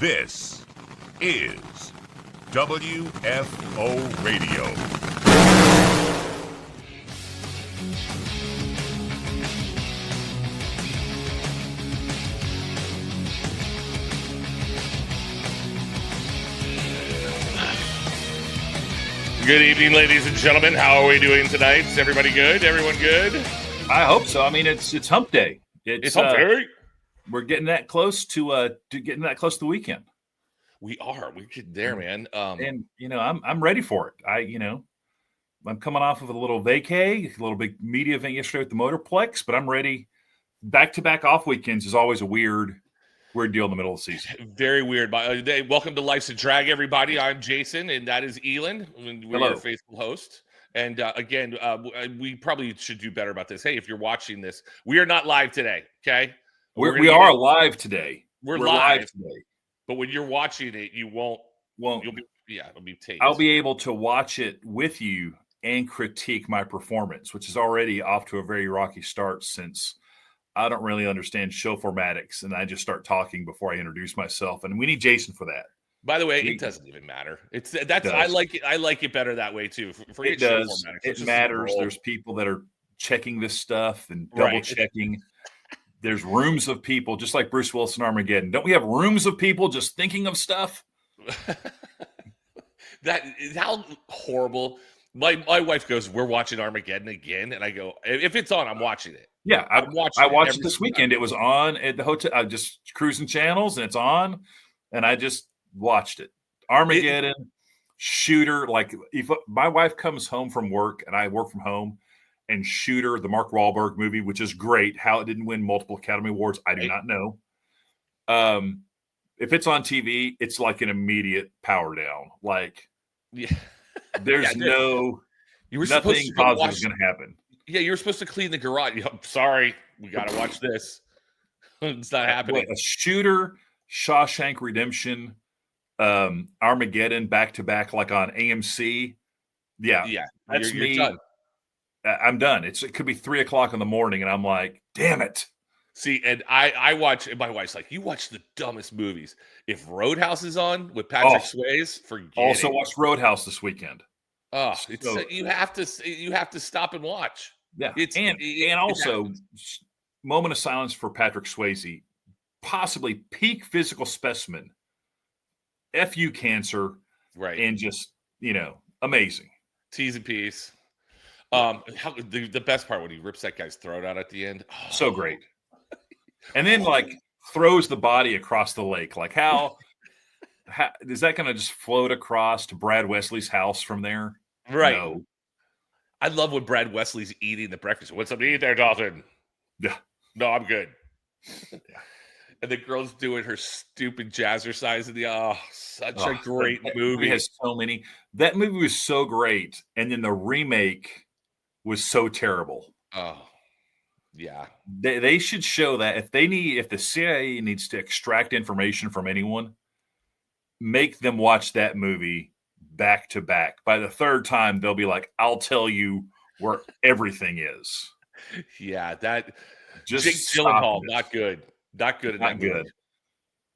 This is WFO Radio. Good evening, ladies and gentlemen. How are we doing tonight? Is everybody good? Everyone good? I hope so. I mean, it's hump day. It's hump day. We're getting that close to the weekend. We are. We're getting there, man. And I'm ready for it. I'm coming off of a little vacay, a little big media event yesterday at the Motorplex, but I'm ready. Back-to-back off weekends is always a weird deal in the middle of the season. Very weird. Welcome to Life's a Drag, everybody. I'm Jason, and that is Elon. We're your faithful host. And again, we probably should do better about this. Hey, if you're watching this, we are not live today, okay? We are live today. We're live today. But when you're watching it, you won't. It'll be taped. I'll be able to watch it with you and critique my performance, which is already off to a very rocky start since I don't really understand show formatics, and I just start talking before I introduce myself. And we need Jason for that. By the way, it doesn't even matter. I like it. I like it better that way too. It does. It matters. There's people that are checking this stuff and double checking. There's rooms of people, just like Bruce Willis in Armageddon. Don't we have rooms of people just thinking of stuff? That is how horrible. My wife goes, "We're watching Armageddon again," and I go, "If it's on, I'm watching it." Yeah, I watched it this weekend. It was on at the hotel. I just cruising channels, and it's on, and I just watched it. Armageddon, Shooter. Like if my wife comes home from work and I work from home, and Shooter, the Mark Wahlberg movie, which is great. How it didn't win multiple Academy Awards, I do not know. If it's on TV, it's like an immediate power down. Like, there's nothing positive is going to happen. Yeah, you were supposed to clean the garage. I'm sorry, we got to watch this. It's not happening. A Shooter, Shawshank Redemption, Armageddon back to back, like on AMC. Yeah, that's me. Done. I'm done. It could be 3:00 in the morning, and I'm like, damn it. See, and I watch, and my wife's like, you watch the dumbest movies. If Roadhouse is on with Patrick Swayze, forget it. Also watched Roadhouse this weekend. Oh, you have to stop and watch. Yeah, and also moment of silence for Patrick Swayze, possibly peak physical specimen, FU cancer, right? And just amazing. T's and P's. The best part when he rips that guy's throat out at the end, so great. And then throws the body across the lake. Like how is that going to just float across to Brad Wesley's house from there? Right. No. I love when Brad Wesley's eating the breakfast. What's up to eat there, Dalton? Yeah. No, I'm good. Yeah. And the girl's doing her stupid jazzercise in the such a great movie. It has so many. That movie was so great, and then the remake was so terrible. Oh, yeah. They should show that if the CIA needs to extract information from anyone, make them watch that movie back to back. By the third time, they'll be like, "I'll tell you where everything is." Yeah, that just Jake Gyllenhaal, not good. Not good in that movie.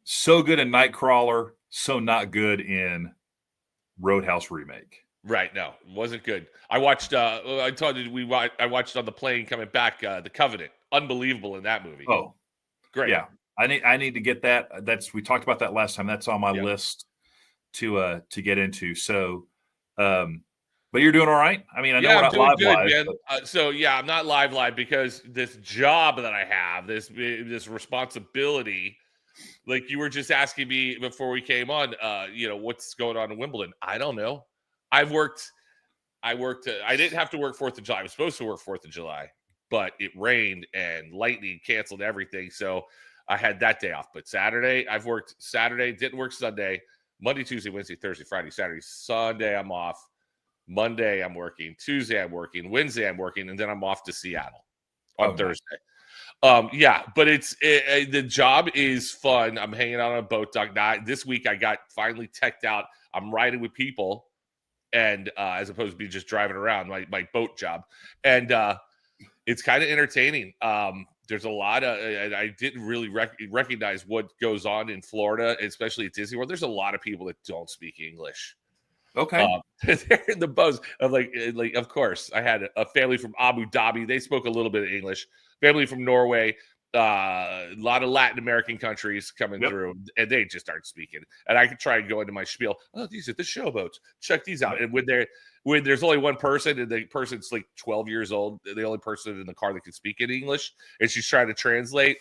So good in Nightcrawler, so not good in Roadhouse remake. Right, no, wasn't good. I watched. I told you I watched on the plane coming back. The Covenant, unbelievable in that movie. Oh, great. Yeah, I need to get that. We talked about that last time. That's on my list to get into. So, but you're doing all right. I mean, I know we're not live, man. I'm not live because this job that I have, this responsibility, like you were just asking me before we came on, what's going on in Wimbledon? I don't know. I didn't have to work 4th of July. I was supposed to work 4th of July, but it rained and lightning canceled everything. So I had that day off. But Saturday, I've worked Saturday, didn't work Sunday, Monday, Tuesday, Wednesday, Thursday, Friday, Saturday, Sunday, I'm off. Monday, I'm working. Tuesday, I'm working. Wednesday, I'm working. And then I'm off to Seattle on Thursday. But the job is fun. I'm hanging out on a boat dock. Now, this week, I got finally teched out. I'm riding with people, and as opposed to be just driving around, my boat job. And it's kind of entertaining. there's a lot of, and I didn't really recognize what goes on in Florida, especially at Disney World. There's a lot of people that don't speak English. Okay. They're in the boats. I'm like, of course, I had a family from Abu Dhabi. They spoke a little bit of English. Family from Norway, a lot of Latin American countries coming through, and they just aren't speaking. And I could try and go into my spiel. Oh, these are the showboats. Check these out. And when there's only one person, and the person's like 12 years old, the only person in the car that can speak in English, and she's trying to translate,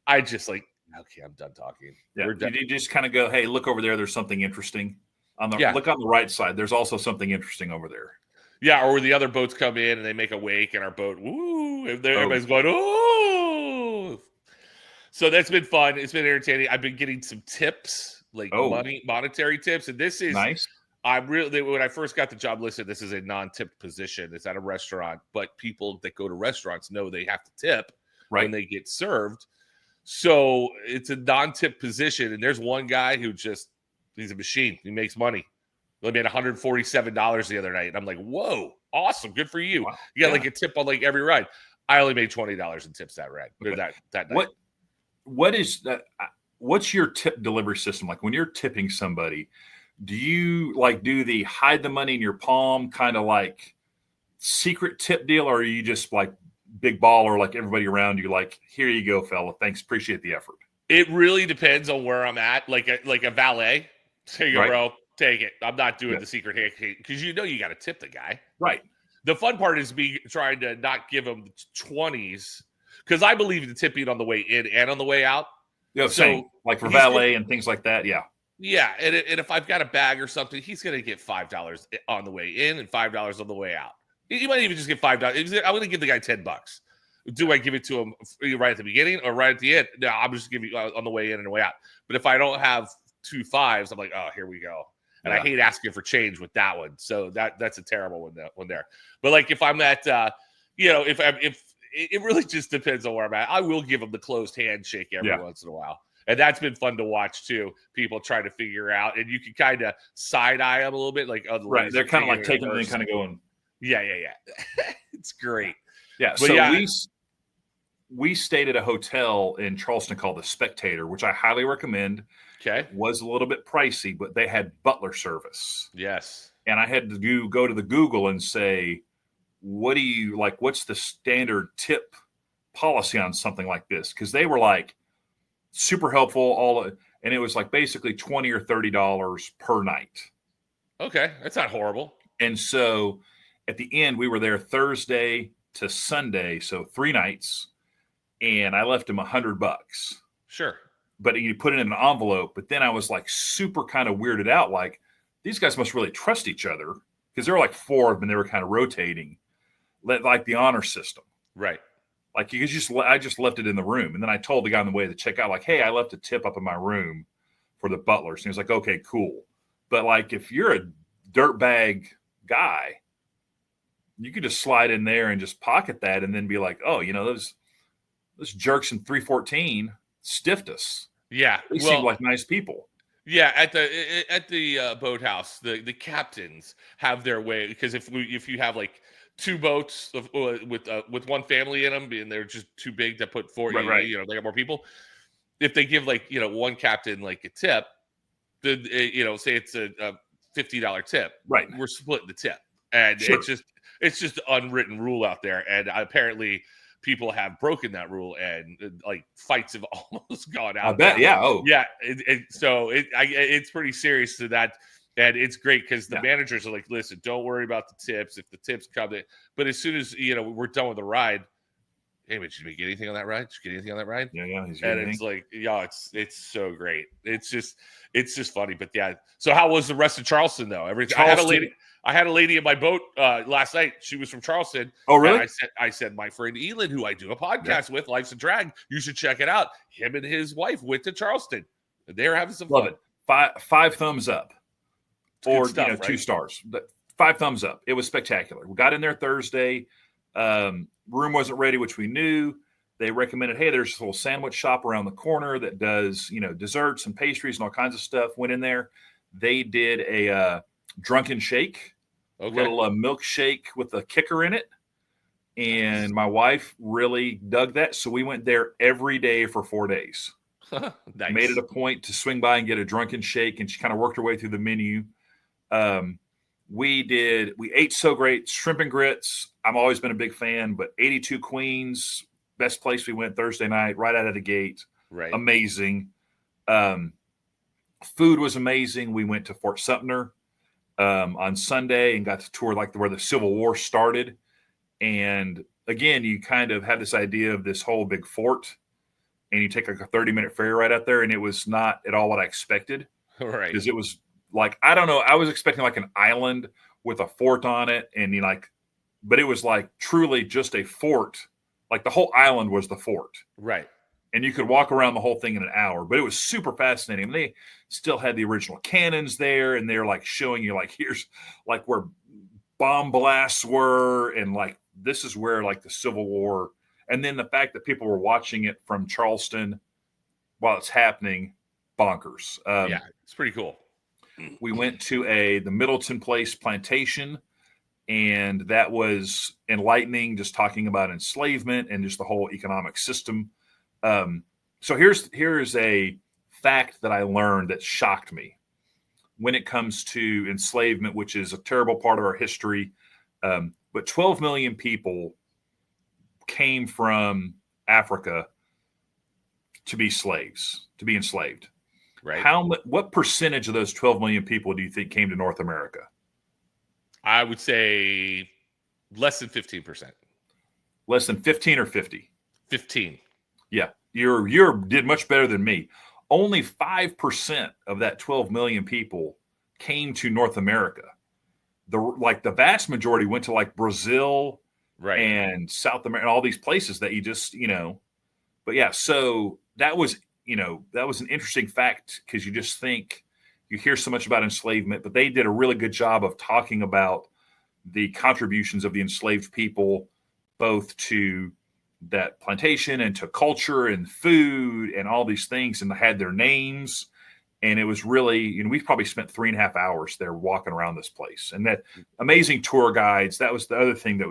I just like, okay, I'm done talking. Yeah. You just kind of go, hey, look over there. There's something interesting. Look on the right side. There's also something interesting over there. Yeah, or the other boats come in and they make a wake, and our boat, woo, and everybody's going, ooh. So that's been fun. It's been entertaining. I've been getting some tips, like monetary tips, and this is nice. I'm really, when I first got the job listed, this is a non-tipped position. It's at a restaurant, but people that go to restaurants know they have to tip when they get served. So it's a non-tipped position, and there's one guy who he's a machine. He makes money. He made $147 the other night. And I'm like, whoa, awesome. Good for you. Wow. You got like a tip on like every ride. I only made $20 in tips that ride. Okay. That night. What is that? What's your tip delivery system? Like when you're tipping somebody, do you like do the hide the money in your palm kind of like secret tip deal? Or are you just like big baller, like everybody around you, like, here you go, fella. Thanks. Appreciate the effort. It really depends on where I'm at. Like a valet. Here you go, bro. Take it. I'm not doing the secret handshake because you got to tip the guy. Right. The fun part is me trying to not give him 20s because I believe in tipping on the way in and on the way out. Yeah, same. Like for valet and things like that. Yeah. Yeah, and if I've got a bag or something, he's going to get $5 on the way in and $5 on the way out. He might even just get $5. I'm going to give the guy $10. Do I give it to him right at the beginning or right at the end? No, I'm just giving you on the way in and the way out. But if I don't have 2 5s, I'm like, oh, here we go. And I hate asking for change with that one. So that's a terrible one there. But like if I'm at, if it really just depends on where I'm at. I will give them the closed handshake every once in a while. And that's been fun to watch too. People try to figure out, and you can kind of side eye them a little bit. Like, they're kind of like taking it and kind of going. Yeah. It's great. Yeah. But so we stayed at a hotel in Charleston called the Spectator, which I highly recommend. Okay. Was a little bit pricey, but they had butler service. Yes. And I had to go to the Google and say, what's the standard tip policy on something like this? Because they were like super helpful, and it was like basically $20 or $30 per night. Okay. That's not horrible. And so at the end, we were there Thursday to Sunday, so 3 nights, and I left him $100. Sure. But you put it in an envelope. But then I was like super kind of weirded out. Like these guys must really trust each other because there were like 4 of them and they were kind of rotating, like the honor system. Right. Like I just left it in the room. And then I told the guy on the way to check out, like, hey, I left a tip up in my room for the butlers. And he was like, okay, cool. But like if you're a dirtbag guy, you could just slide in there and just pocket that and then be like, oh, those jerks in 314 stiffed us. Yeah, they seem like nice people. Yeah, at the boathouse, the captains have their way because if you have like 2 boats with one family in them and they're just too big to put 4, they got more people. If they give like one captain like a tip, then say it's a $50 tip, right? We're splitting the tip, and it's just an unwritten rule out there, and apparently people have broken that rule, and like fights have almost gone out. I bet, yeah. Oh, yeah. So it's pretty serious to that, and it's great because the managers are like, "Listen, don't worry about the tips. If the tips come, but as soon as we're done with the ride, hey, man, did you get anything on that ride? Did you get anything on that ride? Yeah. And it's like, it's so great. It's just funny, but yeah. So how was the rest of Charleston though? I had a lady in my boat last night. She was from Charleston. Oh, really? I said, my friend Elon, who I do a podcast with, Life's a Drag, you should check it out. Him and his wife went to Charleston. They were having some fun. Love it. 5 thumbs up. It's or stuff, right? 2 stars. But 5 thumbs up. It was spectacular. We got in there Thursday. Room wasn't ready, which we knew. They recommended, hey, there's a little sandwich shop around the corner that does, desserts and pastries and all kinds of stuff. Went in there. They did a drunken shake. A little milkshake with a kicker in it. And my wife really dug that. So we went there every day for 4 days. Nice. Made it a point to swing by and get a drunken shake. And she kind of worked her way through the menu. We ate so great. Shrimp and grits. I've always been a big fan, but 82 Queens, best place we went Thursday night, right out of the gate. Right. Amazing. Food was amazing. We went to Fort Sumter on Sunday and got to tour like where the Civil War started. And again, you kind of have this idea of this whole big fort, and you take like a 30-minute ferry ride out there, and it was not at all what I expected. Right. Because it was like, I don't know, I was expecting like an island with a fort on it, and but it was like truly just a fort. Like the whole island was the fort. Right. And you could walk around the whole thing in an hour, but it was super fascinating. And they still had the original cannons there, and they're like showing you like, here's like where bomb blasts were, and like this is where like the Civil War, and then the fact that people were watching it from Charleston while it's happening, bonkers. Yeah, it's pretty cool. We went to the Middleton Place plantation, and that was enlightening, just talking about enslavement and just the whole economic system. So here's a fact that I learned that shocked me when it comes to enslavement, which is a terrible part of our history. But 12 million people came from Africa to be slaves, to be enslaved. Right. What percentage of those 12 million people do you think came to North America? I would say less than 15%. Less than 15 or 50? 15. Yeah, you did much better than me. Only 5% of that 12 million people came to North America. The vast majority went to like Brazil, right, and South America, and all these places that you just, but yeah, so that was an interesting fact, because you just think, you hear so much about enslavement, but they did a really good job of talking about the contributions of the enslaved people, both to that plantation and to culture and food and all these things, and they had their names. And it was really, we probably spent 3.5 hours there walking around this place, and that amazing tour guides. That was the other thing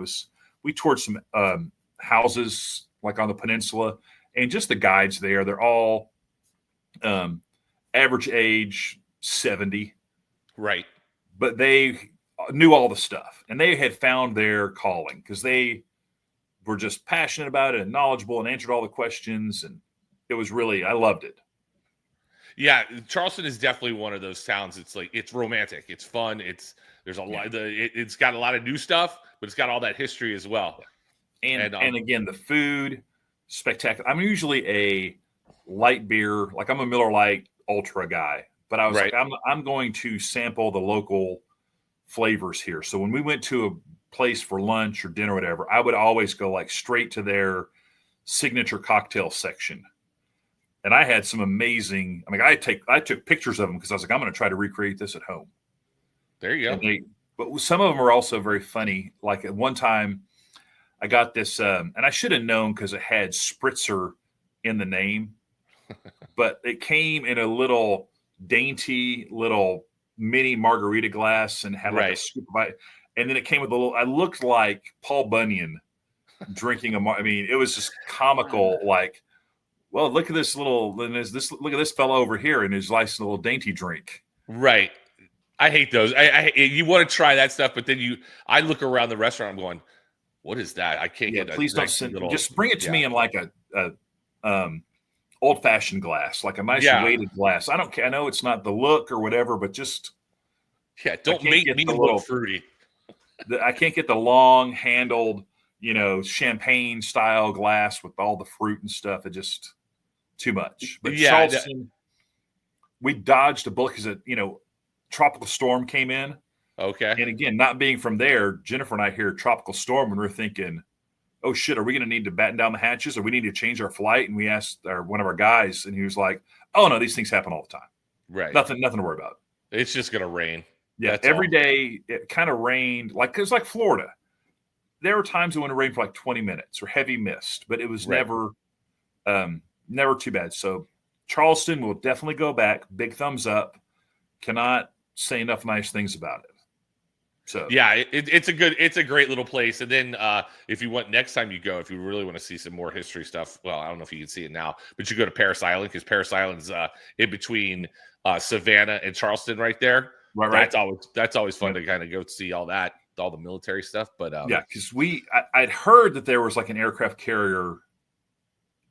we toured some houses like on the peninsula, and just the guides there, they're all average age 70. Right. But they knew all the stuff, and they had found their calling because they were just passionate about it and knowledgeable and answered all the questions. And it was really, I loved it. Yeah, Charleston is definitely one of those towns. It's like, it's romantic, it's fun, there's a lot. It's got a lot of new stuff, but it's got all that history as well. And again, the food, spectacular. I'm usually a light beer, like I'm a Miller Lite Ultra guy, but I was like, I'm going to sample the local flavors here. So when we went to a place for lunch or dinner or whatever, I would always go like straight to their signature cocktail section. And I had some amazing, I took pictures of them because I was like, I'm going to try to recreate this at home. There you go. But some of them are also very funny. Like at one time I got this, and I should have known because it had spritzer in the name, but it came in a little dainty little mini margarita glass and had like a scoop of it. And then it came with I looked like Paul Bunyan drinking it was just comical. Like, well, look at this look at this fellow over here and his nice little dainty drink. Right. I hate those. You want to try that stuff, but then I look around the restaurant, I'm going, what is that? I can't get. Please don't just bring it to me in like a old fashioned glass, like a nice weighted glass. I don't care. I know it's not the look or whatever, but just don't make me look fruity. I can't get the long handled, champagne style glass with all the fruit and stuff. It just too much. But Charleston, we dodged a bullet because tropical storm came in. Okay. And again, not being from there, Jennifer and I hear tropical storm and we're thinking, oh shit, are we going to need to batten down the hatches or we need to change our flight? And we asked one of our guys and he was like, oh no, these things happen all the time. Right. Nothing to worry about. It's just going to rain. Yeah. That's every day it kind of rained it's like Florida. There were times when it rained for like 20 minutes or heavy mist, but it was never too bad. So Charleston will definitely go back. Big thumbs up. Cannot say enough nice things about it. So yeah, it's a great little place. And then if you want next time you go, if you really want to see some more history stuff, well, I don't know if you can see it now, but you go to Paris Island, because Paris Island's in between Savannah and Charleston right there. Right. That's always fun to kind of go see all the military stuff. But yeah, because I'd heard that there was like an aircraft carrier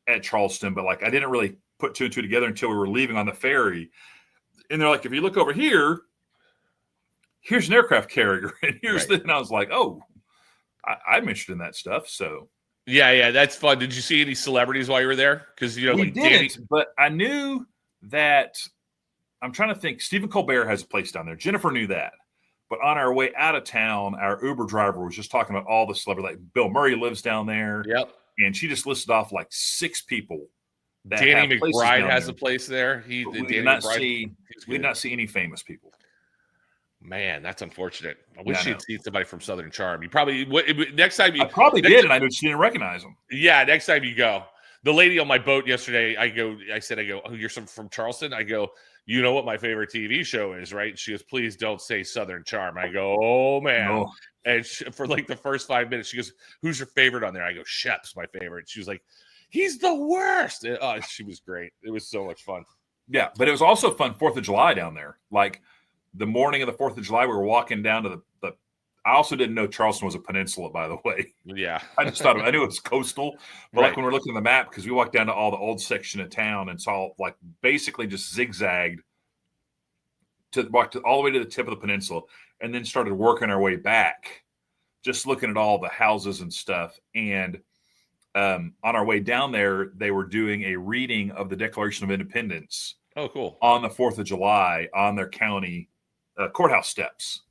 at Charleston, but like I didn't really put two and two together until we were leaving on the ferry. And they're like, if you look over here, here's an aircraft carrier, and here's and I was like, oh, I'm interested in that stuff. So yeah, that's fun. Did you see any celebrities while you were there? Because we like didn't, but I knew that. I'm trying to think. Stephen Colbert has a place down there. Jennifer knew that. But on our way out of town, our Uber driver was just talking about all the celebrities. Like Bill Murray lives down there. Yep. And she just listed off like 6 people. That Danny McBride has a place there. We did not see any famous people. Man, that's unfortunate. I wish you'd seen somebody from Southern Charm. You probably next time. I probably did, and I didn't recognize them. Yeah, next time you go. The lady on my boat yesterday, I said, oh, you're from Charleston? I go, you know what my favorite TV show is, right? She goes, please don't say Southern Charm. I go, oh, man. No. And for like the first 5 minutes, she goes, who's your favorite on there? I go, Shep's my favorite. She was like, he's the worst. And, she was great. It was so much fun. Yeah, but it was also fun 4th of July down there. Like the morning of the 4th of July, we were walking down to the I also didn't know Charleston was a peninsula, by the way. Yeah. I just thought I knew it was coastal. But like when we're looking at the map, because we walked down to all the old section of town and saw like basically just zigzagged to walk all the way to the tip of the peninsula, and then started working our way back, just looking at all the houses and stuff. And on our way down there, they were doing a reading of the Declaration of Independence. Oh, cool. On the 4th of July on their county courthouse steps.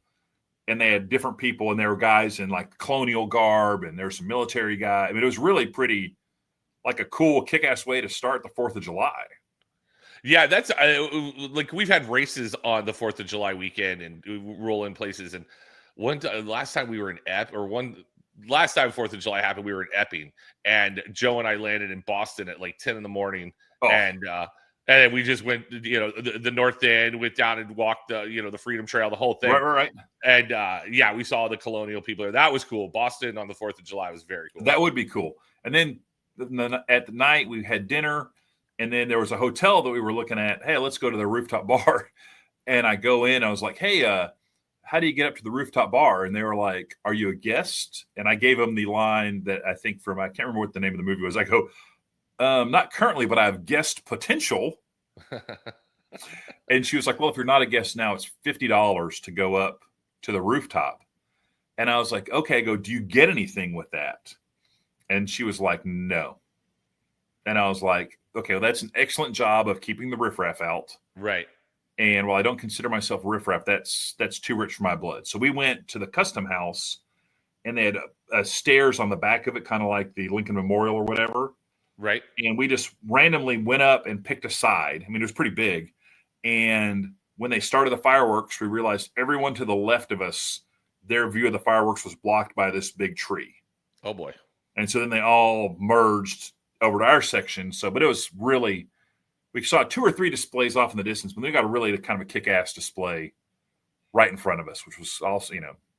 And they had different people, and there were guys in like colonial garb, and there's some military guy. I mean, it was really pretty, like a cool, kick-ass way to start the 4th of July. Yeah, that's like we've had races on the 4th of July weekend and roll in places. And last time 4th of July happened, we were in Epping, and Joe and I landed in Boston at like 10 in the morning, and then we just went, the North End, went down and walked the Freedom Trail, the whole thing. Right. And we saw the colonial people there. That was cool. Boston on the 4th of July was very cool. That would be cool. And then at the night we had dinner, and then there was a hotel that we were looking at. Hey, let's go to the rooftop bar. And I go in. I was like, hey, how do you get up to the rooftop bar? And they were like, are you a guest? And I gave them the line that I think I can't remember what the name of the movie was. I go, not currently, but I have guest potential. And she was like, well, if you're not a guest now, it's $50 to go up to the rooftop. And I was like, okay, do you get anything with that? And she was like, no. And I was like, okay, well, that's an excellent job of keeping the riffraff out. Right. And while I don't consider myself riffraff, that's too rich for my blood. So we went to the custom house, and they had stairs on the back of it, kind of like the Lincoln Memorial or whatever. Right. And we just randomly went up and picked a side. I mean, it was pretty big. And when they started the fireworks, we realized everyone to the left of us, their view of the fireworks was blocked by this big tree. Oh, boy. And so then they all merged over to our section. But it was really, we saw 2 or 3 displays off in the distance, but they got a really kind of a kick-ass display right in front of us, which was also,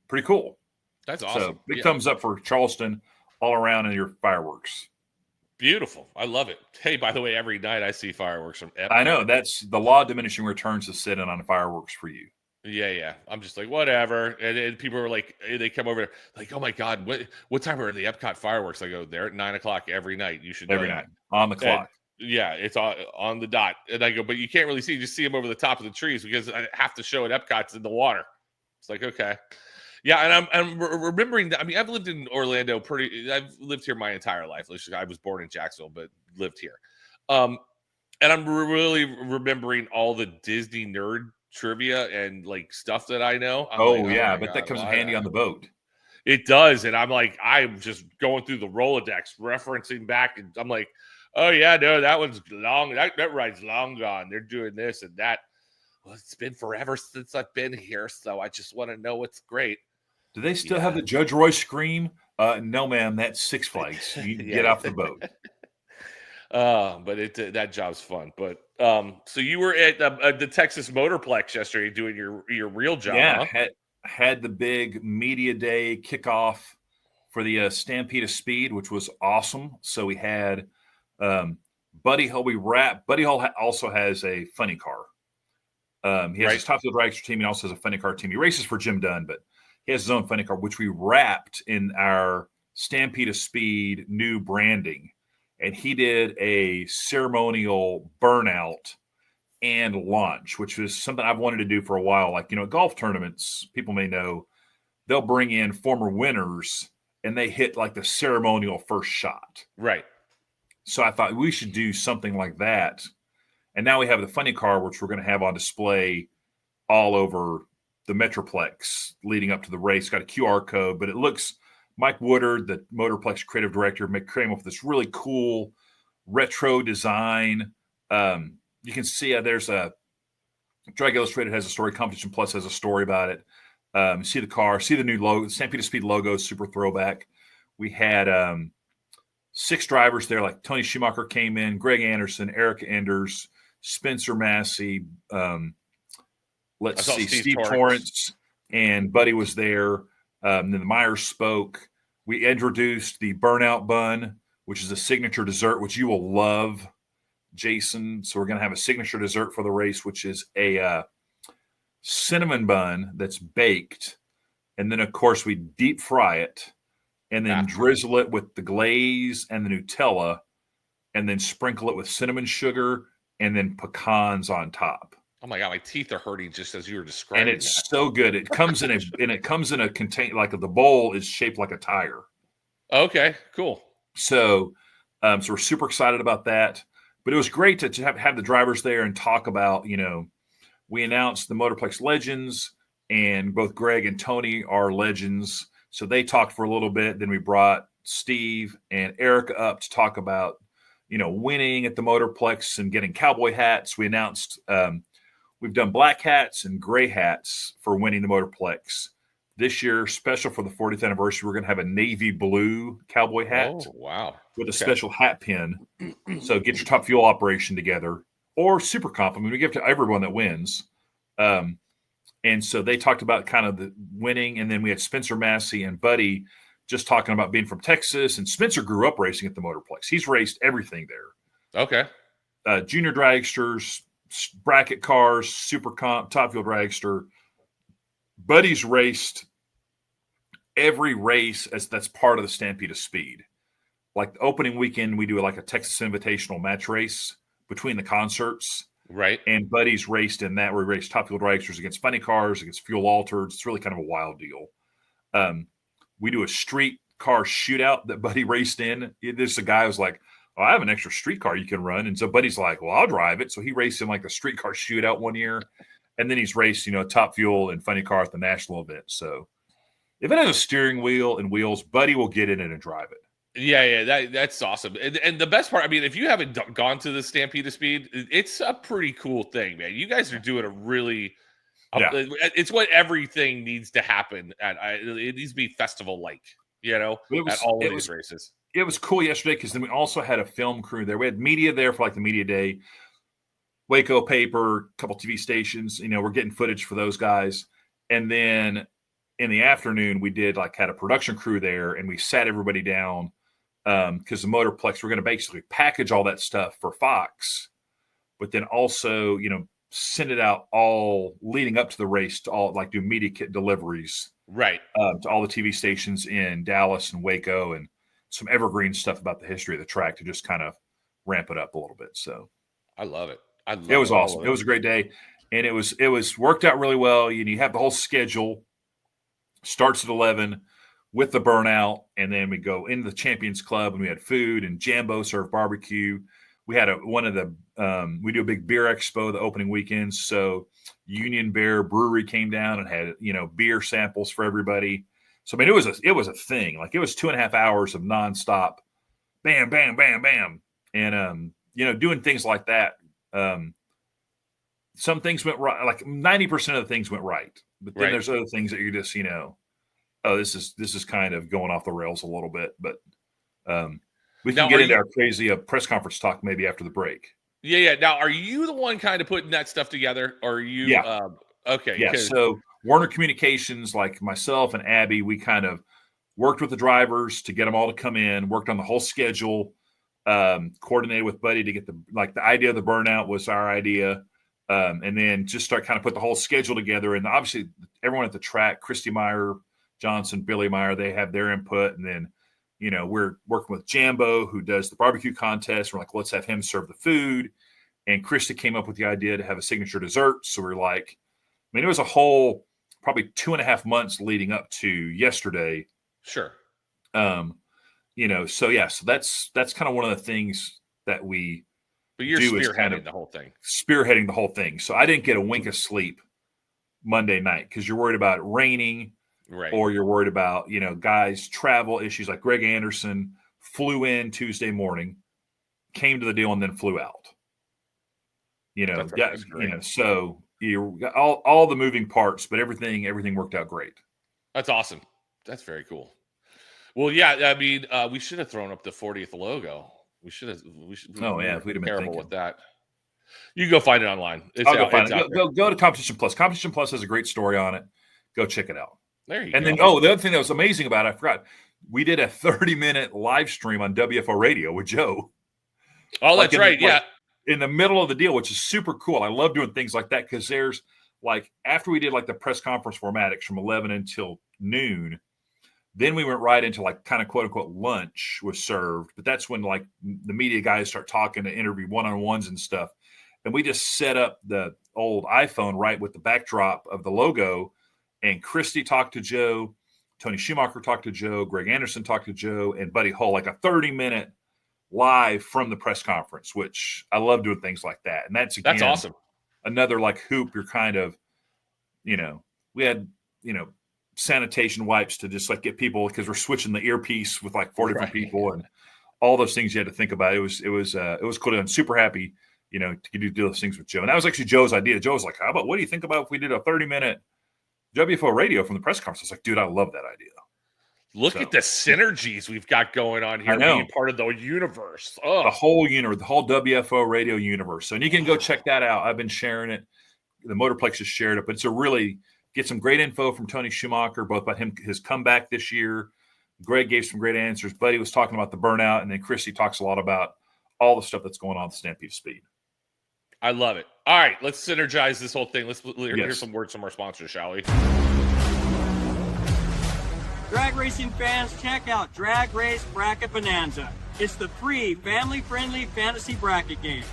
pretty cool. That's awesome. So big thumbs up for Charleston all around in your fireworks. Beautiful. I love it. Hey, by the way, every night I see fireworks from Epcot. I know. That's the law of diminishing returns to sit in on fireworks for you. Yeah. I'm just like, whatever. And people are like, they come over like, oh my God, what time are the Epcot fireworks? I go, they're at 9:00 every night. You should know every that. night on the clock. And, yeah, it's on the dot. And I go, but you can't really see. You just see them over the top of the trees because I have to show at Epcot's in the water. It's like, okay. Yeah, and I'm remembering that. I mean, I've lived in Orlando I've lived here my entire life. I was born in Jacksonville, but lived here. And I'm really remembering all the Disney nerd trivia and like stuff that I know. But that comes in handy on the boat. It does, and I'm just going through the Rolodex, referencing back, and I'm like, oh yeah, no, that one's long. That ride's long gone. They're doing this and that. Well, it's been forever since I've been here, so I just want to know what's great. Do they still have the Judge Roy scream? No, ma'am, that's Six Flags. You get off the boat. But that job's fun. But so you were at the Texas Motorplex yesterday doing your real job. Yeah, huh? had the big media day kickoff for the Stampede of Speed, which was awesome. So we had Buddy Hull. Buddy Hull also has a funny car. He has his Top Fuel Dragster team. He also has a funny car team. He races for Jim Dunn, but he has his own funny car, which we wrapped in our Stampede of Speed new branding. And he did a ceremonial burnout and launch, which was something I've wanted to do for a while. Like, golf tournaments, people may know, they'll bring in former winners and they hit like the ceremonial first shot. Right. So I thought we should do something like that. And now we have the funny car, which we're going to have on display all over the Metroplex leading up to the race. Got a QR code, but it looks, Mike Woodard, the Motorplex creative director, came up with this really cool retro design. You can see there's a Drag Illustrated has a story. Competition Plus has a story about it. See the car, see the new logo, Stampede of Speed logo, super throwback. We had 6 drivers there, like Tony Schumacher came in, Greg Anderson, Eric Enders, Spencer Massey, Steve Torrance, and Buddy was there. Then the Myers spoke. We introduced the Burnout Bun, which is a signature dessert, which you will love, Jason. So we're going to have a signature dessert for the race, which is a cinnamon bun that's baked. And then, of course, we deep fry it and then drizzle it with the glaze and the Nutella and then sprinkle it with cinnamon sugar and then pecans on top. Oh my God, my teeth are hurting just as you were describing. And it's so good. It comes in a contain, like the bowl is shaped like a tire. Okay, cool. So we're super excited about that. But it was great to have the drivers there and talk about, we announced the Motorplex Legends, and both Greg and Tony are legends. So they talked for a little bit. Then we brought Steve and Erica up to talk about, winning at the Motorplex and getting cowboy hats. We announced we've done black hats and gray hats for winning the Motorplex. This year, special for the 40th anniversary, we're going to have a navy blue cowboy hat. Oh, wow. With a special hat pin. So get your Top Fuel operation together, or super comp. I mean, we give it to everyone that wins. And so they talked about kind of the winning. And then we had Spencer Massey and Buddy just talking about being from Texas. And Spencer grew up racing at the Motorplex. He's raced everything there. Okay. Junior dragsters, bracket cars, super comp, Top Fuel dragster. Buddy's raced every race that's part of the Stampede of Speed. Like the opening weekend, we do like a Texas Invitational match race between the concerts. Right. And Buddy's raced in that, where we raced Top Fuel dragsters against funny cars, against fuel altered. It's really kind of a wild deal. We do a street car shootout that Buddy raced in. There's a guy who's like, "Oh, I have an extra street car you can run." And so Buddy's like, "Well, I'll drive it." So he raced in like the street car shootout one year. And then he's raced, Top Fuel and funny car at the national event. So if it has a steering wheel and wheels, Buddy will get in it and drive it. Yeah, that's awesome. And the best part, I mean, if you haven't gone to the Stampede of Speed, it's a pretty cool thing, man. You guys are doing a really, it's what everything needs to happen at. It needs to be festival-like, at all of these races. It was cool yesterday because then we also had a film crew there. We had media there for like the media day. Waco paper, a couple TV stations, we're getting footage for those guys. And then in the afternoon, we had a production crew there, and we sat everybody down because the Motorplex, we're going to basically package all that stuff for Fox, but then also, send it out all leading up to the race to all, like do media kit deliveries. Right. To all the TV stations in Dallas and Waco, and some evergreen stuff about the history of the track to just kind of ramp it up a little bit. So I love it. It was awesome. It was a great day, and it was worked out really well. You have the whole schedule. Starts at 11 with the burnout, and then we go into the Champions Club, and we had food and Jambo served barbecue. We had we do a big beer expo the opening weekend. So Union Bear Brewery came down and had beer samples for everybody. So I mean, it was a thing. Like it was 2.5 hours of nonstop, bam, bam, bam, bam, and doing things like that. Some things went right, like 90% of the things went right, but then there's other things that you're just, this is kind of going off the rails a little bit, but we can get into our crazy press conference talk maybe after the break. Yeah. Now, are you the one kind of putting that stuff together, or are you? Yeah. Okay. Yeah. So Werner Communications, like myself and Abby, we kind of worked with the drivers to get them all to come in, worked on the whole schedule, coordinated with Buddy to get the idea of the burnout was our idea. And then just start kind of put the whole schedule together. And obviously everyone at the track, Christy Meyer, Johnson, Billy Meyer, they have their input. And then, we're working with Jambo, who does the barbecue contest. We're like, let's have him serve the food. And Christy came up with the idea to have a signature dessert. So we're like, it was a whole probably 2.5 months leading up to yesterday. Sure. So that's kind of one of the things that we But you're do spearheading is kind of the whole thing. Spearheading the whole thing. So I didn't get a wink of sleep Monday night because you're worried about it raining, right? Or you're worried about, guys' travel issues. Like Greg Anderson flew in Tuesday morning, came to the deal, and then flew out. So you got all the moving parts, but everything worked out great. That's awesome. That's very cool. Well, yeah, I mean, we should have thrown up the 40th logo. We should have. If we'd have been terrible thinking with that. You can go find it online. I'll go find it. Go to Competition Plus. Competition Plus has a great story on it. Go check it out. There you go. And then, the other thing that was amazing about it, I forgot. We did a 30-minute live stream on WFO Radio with Joe. Oh, that's right. Yeah. In the middle of the deal, which is super cool. I love doing things like that because there's after we did the press conference formatics from 11 until noon, then we went right into kind of quote unquote lunch was served. But that's when the media guys start talking to interview one-on-ones and stuff. And we just set up the old iPhone right with the backdrop of the logo. And Christy talked to Joe, Tony Schumacher talked to Joe, Greg Anderson talked to Joe, and Buddy Hull, a 30-minute live from the press conference, which I love doing things like that. And that's awesome. Another hoop. You're kind of, we had, sanitation wipes to just get people, because we're switching the earpiece with 4 different people and all those things you had to think about. It was cool. I'm super happy, to do those things with Joe. And that was actually Joe's idea. Joe was like, how about, what do you think about if we did a 30-minute WFO radio from the press conference? I was like, dude, I love that idea. Look at the synergies we've got going on here, being part of the universe. Oh. The whole universe, the whole WFO radio universe. So, and you can go check that out. I've been sharing it. The Motorplex has shared it, but it's get some great info from Tony Schumacher, both about his comeback this year. Greg gave some great answers. Buddy was talking about the burnout, and then Christy talks a lot about all the stuff that's going on at the Stampede Speed. I love it. All right, let's synergize this whole thing. Let's hear some words from our sponsors, shall we? Drag racing fans, check out Drag Race Bracket Bonanza. It's the free, family-friendly fantasy bracket game.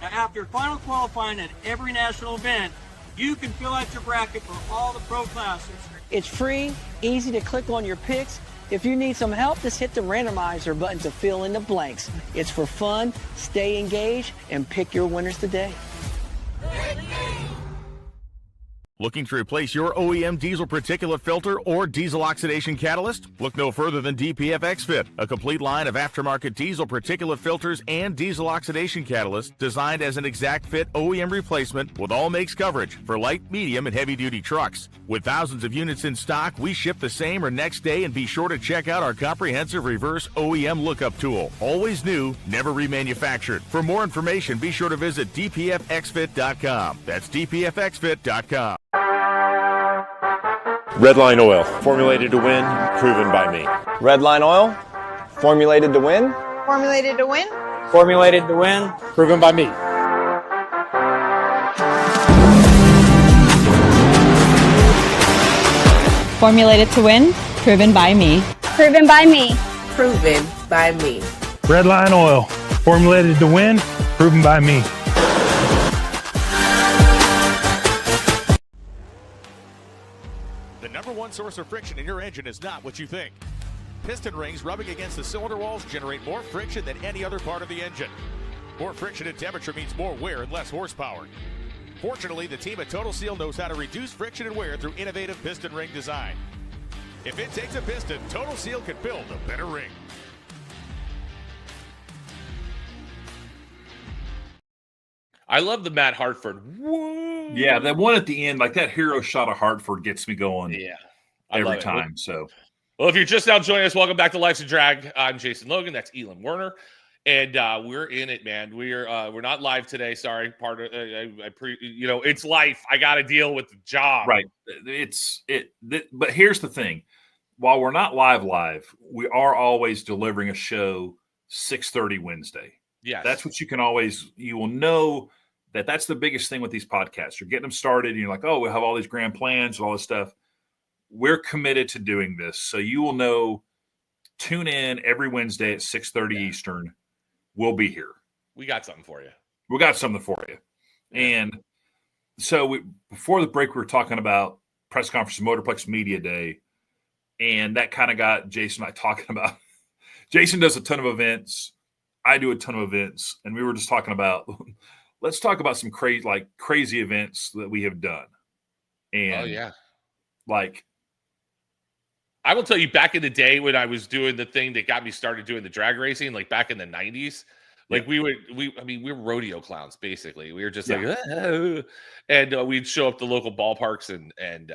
Now, after final qualifying at every national event, you can fill out your bracket for all the pro classes. It's free, easy to click on your picks. If you need some help, just hit the randomizer button to fill in the blanks. It's for fun, stay engaged, and pick your winners today. Looking to replace your OEM diesel particulate filter or diesel oxidation catalyst? Look no further than DPF XFit, a complete line of aftermarket diesel particulate filters and diesel oxidation catalysts designed as an exact fit OEM replacement with all makes coverage for light, medium, and heavy-duty trucks. With thousands of units in stock, we ship the same or next day, and be sure to check out our comprehensive reverse OEM lookup tool. Always new, never remanufactured. For more information, be sure to visit dpfxfit.com. That's dpfxfit.com. Redline Oil, formulated to win, proven by me. Redline Oil, formulated to win. Formulated to win. Formulated to win, proven by me. Formulated to win, proven by me. Proven by me. Proven by me. Redline Oil, formulated to win, proven by me. The number one source of friction in your engine is not what you think. Piston rings rubbing against the cylinder walls generate more friction than any other part of the engine. More friction and temperature means more wear and less horsepower. Fortunately, the team at Total Seal knows how to reduce friction and wear through innovative piston ring design. If it takes a piston, Total Seal can build a better ring. I love the Matt Hartford. Whoa. Yeah, that one at the end, that hero shot of Hartford gets me going. Yeah, every time. Well, if you're just now joining us, welcome back to Life's a Drag. I'm Jason Logan. That's Elon Werner. And we're in it, man. We're not live today. Sorry, part of it's life. I got to deal with the job. Right. But here's the thing: while we're not live, we are always delivering a show 6:30 Wednesday. Yes, that's what you will know that's the biggest thing with these podcasts. You're getting them started, and you're like, oh, we have all these grand plans and all this stuff. We're committed to doing this, so you will know. Tune in every Wednesday at 6:30 Eastern. We'll be here. We got something for you. Yeah. And so before the break, we were talking about press conference, Motorplex Media Day, and that kind of got Jason and I talking about. Jason does a ton of events. I do a ton of events, and we were just talking about. Let's talk about some crazy events that we have done. And I will tell you, back in the day when I was doing the thing that got me started doing the drag racing, like back in the 90s, we were rodeo clowns, basically. We were just and we'd show up to local ballparks and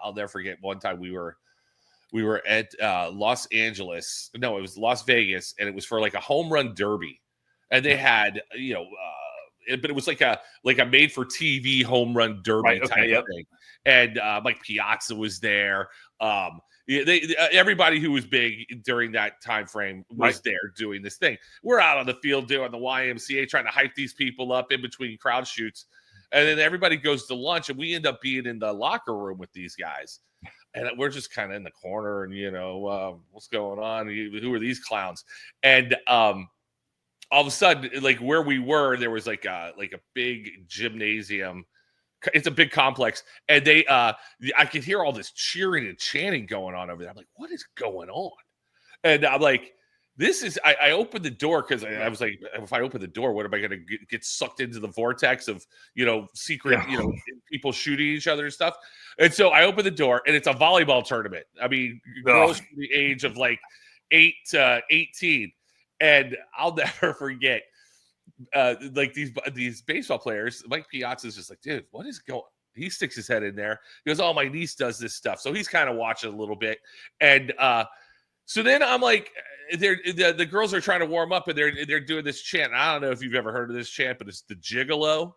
I'll never forget one time we were at Los Angeles. No, it was Las Vegas, and it was for like a home run derby. And they had, but it was like a made for TV home run derby type of thing. And Mike Piazza was there. Everybody who was big during that time frame was there doing this thing. We're out on the field doing the YMCA, trying to hype these people up in between crowd shoots. And then everybody goes to lunch, and we end up being in the locker room with these guys. And we're just kind of in the corner, and, what's going on? Who are these clowns? And all of a sudden, like where we were, there was like a big gymnasium. It's a big complex, and I could hear all this cheering and chanting going on over there. I'm like, what is going on? And I'm like, I opened the door because I was like, if I open the door, what am I going to get sucked into the vortex of, secret, people shooting each other and stuff. And so I opened the door, and it's a volleyball tournament. I mean, girls from the age of like 8 to 18. And I'll never forget, these baseball players. Mike Piazza's just like, dude, what is going? He sticks his head in there. He goes, oh, my niece does this stuff, so he's kind of watching a little bit. And so then I'm like, the girls are trying to warm up, and they're doing this chant. I don't know if you've ever heard of this chant, but it's the Gigolo.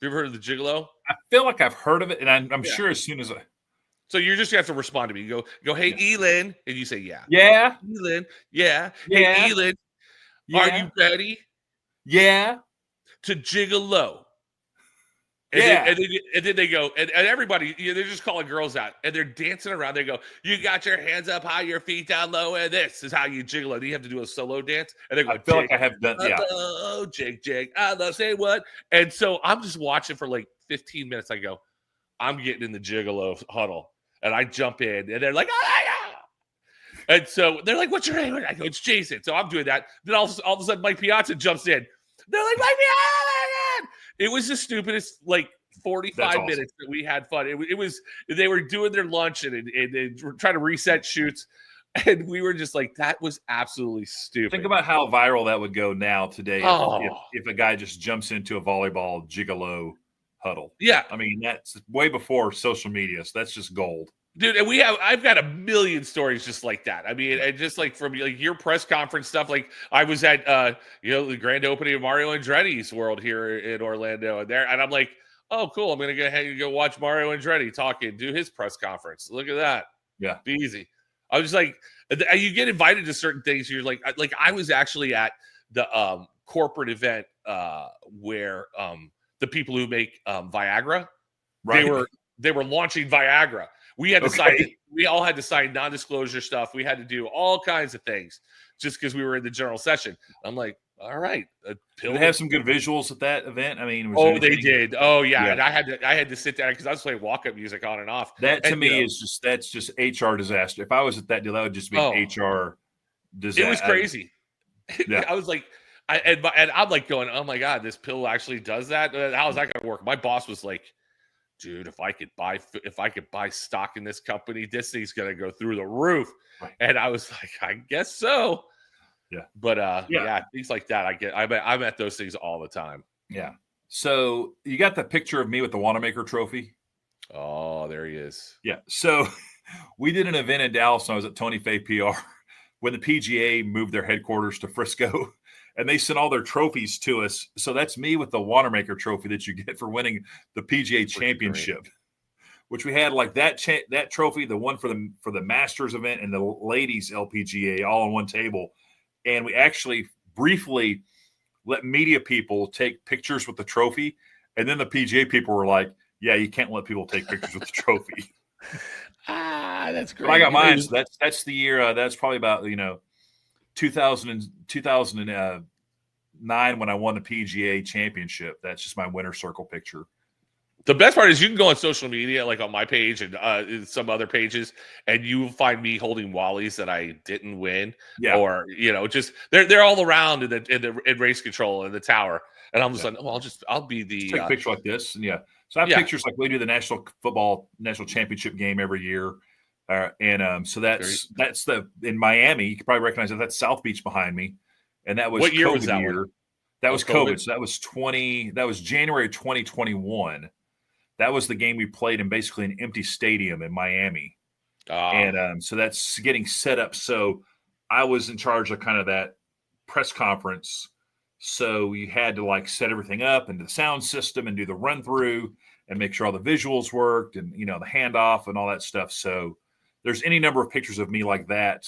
You ever heard of the Gigolo? I feel like I've heard of it, and I'm sure as soon as I. So you just have to respond to me. You go, hey, Elon, and you say, yeah. Yeah. Elon, yeah. Hey, Elon, are you ready? Yeah. To Gigolo. And then they go, and everybody, they're just calling girls out, and they're dancing around. They go, you got your hands up high, your feet down low, and this is how you jiggle it. You have to do a solo dance. And they go, I feel like I have done, oh, jig, I love, say what? And so I'm just watching for like 15 minutes. I go, I'm getting in the Gigolo huddle, and I jump in, and they're like, and so they're like, what's your name? I go, it's Jason. So I'm doing that. Then all of a sudden, Mike Piazza jumps in. They're like, Mike Piazza! It was the stupidest, 45 minutes that we had fun. It was, they were doing their lunch and they were trying to reset shoots. And we were just like, that was absolutely stupid. Think about how viral that would go now today if a guy just jumps into a volleyball Gigolo huddle. Yeah. I mean, that's way before social media. So that's just gold. Dude, and I've got a million stories just like that. I mean, and just like from your press conference stuff, like I was at the grand opening of Mario Andretti's World here in Orlando, and I'm like, oh, cool. I'm gonna go watch Mario Andretti do his press conference. Look at that. Yeah, be easy. I was just like, you get invited to certain things. You're like I was actually at the corporate event where the people who make Viagra, right? They were launching Viagra. We had to sign. We all had to sign non-disclosure stuff. We had to do all kinds of things just because we were in the general session. I'm like, all right. Did they have some good visuals at that event? I mean, they did. Oh yeah. And I had to sit down because I was playing walk-up music on and off. That to me is that's just HR disaster. If I was at that deal, that would just be HR disaster. It was crazy. Yeah. I was like, and I'm like going, oh my god, this pill actually does that. How is that going to work? My boss was like, dude, if I could buy stock in this company, this thing's gonna go through the roof. Right. And I was like, I guess so. Yeah. But things like that, I'm at those things all the time. Yeah. So you got the picture of me with the Wanamaker trophy? Oh, there he is. Yeah. So we did an event in Dallas, and I was at Tony Faye PR when the PGA moved their headquarters to Frisco. and they sent all their trophies to us. So that's me with the Wanamaker trophy that you get for winning the PGA Championship, which we had like that trophy, the one for the Masters event and the ladies LPGA all on one table. And we actually briefly let media people take pictures with the trophy. And then the PGA people were like, yeah, you can't let people take pictures with the trophy. That's great. But I got mine. So that's the year. That's probably about 2009 when I won the PGA Championship. That's just my winner circle picture. The best part is you can go on social media, like on my page and some other pages, and you will find me holding Wallies that I didn't win, or just they're all around in race control in the tower, and I'm just like, I'll be the take a picture like this, and so I have pictures like we do the National Championship game every year, so that's in Miami. You can probably recognize that's South Beach behind me, and that was what year COVID was that year. one? That was COVID. So that was January 2021. That was the game we played in basically an empty stadium in Miami. And so that's getting set up. So I was in charge of kind of that press conference. So we had to like set everything up into the sound system and do the run through and make sure all the visuals worked and, the handoff and all that stuff. So there's any number of pictures of me like that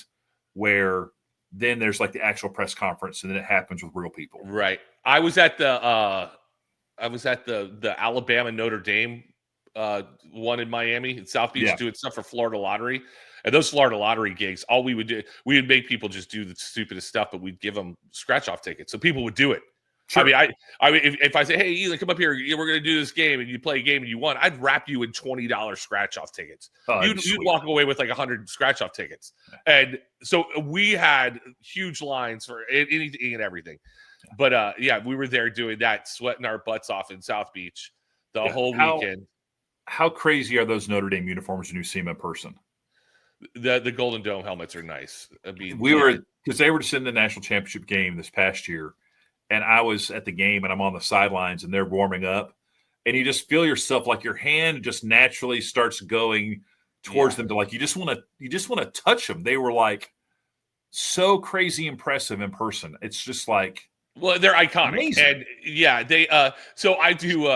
where then there's like the actual press conference and then it happens with real people. Right. I was at the Alabama Notre Dame one in Miami in South Beach doing stuff for Florida Lottery. And those Florida Lottery gigs, all we would do, we would make people just do the stupidest stuff, but we'd give them scratch off tickets. So people would do it. Sure. I mean, if I say, hey, Elon, come up here, we're going to do this game, and you play a game and you won, I'd wrap you in $20 scratch off tickets. You'd walk away with like 100 scratch off tickets. And so we had huge lines for anything and everything. But we were there doing that, sweating our butts off in South Beach the whole weekend. How crazy are those Notre Dame uniforms when you see them in person? The Golden Dome helmets are nice. I mean, because they were just in the national championship game this past year, and I was at the game and I'm on the sidelines and they're warming up, and you just feel yourself like your hand just naturally starts going towards them to like you just want to touch them. They were like so crazy impressive in person. It's just like. Well, they're iconic. Amazing. And they so I do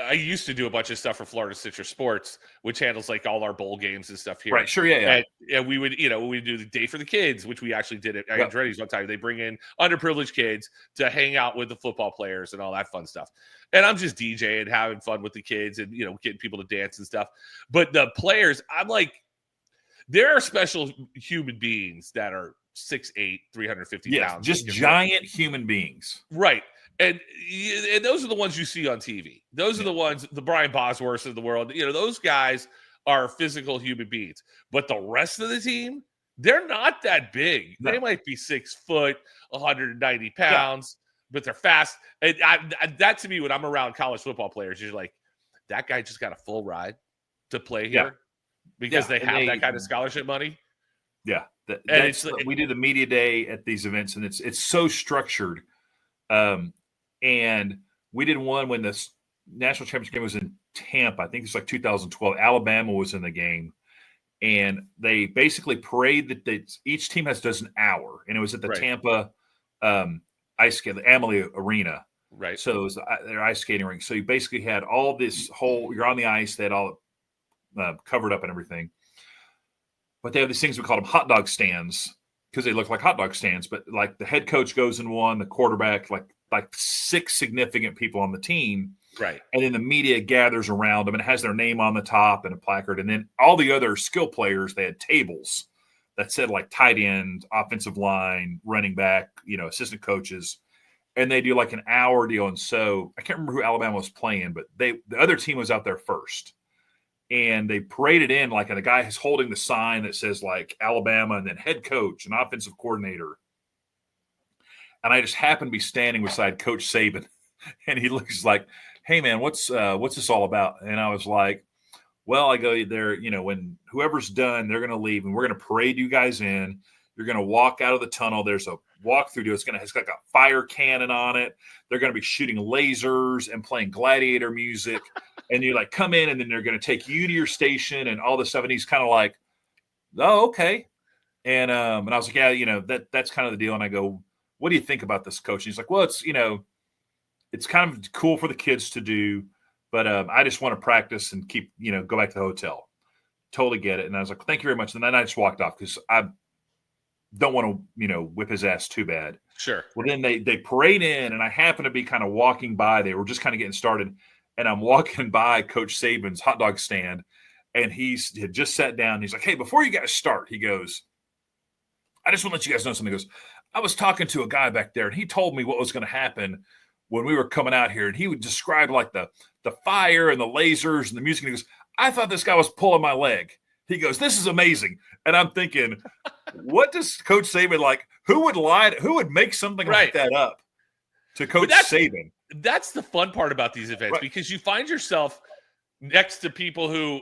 I used to do a bunch of stuff for Florida Citrus Sports, which handles like all our bowl games and stuff here. Right, sure, yeah. And we would, we do the Day for the Kids, which we actually did at Andretti's one time. They bring in underprivileged kids to hang out with the football players and all that fun stuff. And I'm just DJing, having fun with the kids and, getting people to dance and stuff. But the players, I'm like, there are special human beings that are 6'8", 350 pounds. Just giant human beings. Right. And those are the ones you see on TV. Those are the ones, the Brian Bosworths of the world. Those guys are physical human beings. But the rest of the team, they're not that big. No. They might be 6 foot, 190 pounds, but they're fast. And that to me, when I'm around college football players, you're like, that guy just got a full ride to play here because they have that kind of scholarship money. Yeah. We do the media day at these events, and it's so structured. And we did one when the national championship game was in Tampa. I think it's like 2012. Alabama was in the game, and they basically parade that each team does an hour, and it was at the Tampa ice skate, the Amalie Arena. Right. So it was their ice skating rink. So you basically had all this you're on the ice. They had all covered up and everything. But they have these things, we call them hot dog stands because they look like hot dog stands. But like the head coach goes in one, the quarterback, like 6 significant people on the team. Right. And then the media gathers around them and it has their name on the top and a placard. And then all the other skill players, they had tables that said like tight end, offensive line, running back, assistant coaches. And they do like an hour deal. And so I can't remember who Alabama was playing, but the other team was out there first. And they paraded in and the guy is holding the sign that says like Alabama and then head coach and offensive coordinator. And I just happened to be standing beside Coach Saban, and he looks like, "Hey man, what's this all about?" And I was like, "Well, I go there, when whoever's done, they're going to leave, and we're going to parade you guys in. You're going to walk out of the tunnel. There's a walkthrough deal. It's got a fire cannon on it. They're going to be shooting lasers and playing gladiator music." And you come in, and then they're going to take you to your station and all this stuff. And he's kind of like, "Oh, okay." And I was like, "Yeah, that's kind of the deal." And I go, what do you think about this, coach? And he's like, well, it's, it's kind of cool for the kids to do, but I just want to practice and keep, go back to the hotel. Totally get it. And I was like, thank you very much. And then I just walked off because I don't want to, whip his ass too bad. Sure. Well, then they parade in, and I happen to be kind of walking by. They were just kind of getting started, and I'm walking by Coach Saban's hot dog stand, and he had just sat down. He's like, hey, before you guys start, he goes, I just want to let you guys know something. He goes, I was talking to a guy back there, and he told me what was going to happen when we were coming out here, and he would describe like the fire and the lasers and the music. And he goes, I thought this guy was pulling my leg. He goes, this is amazing. And I'm thinking, what does Coach Saban like? Who would lie? Who would make something like that up to Coach Saban? That's the fun part about these events, because you find yourself next to people who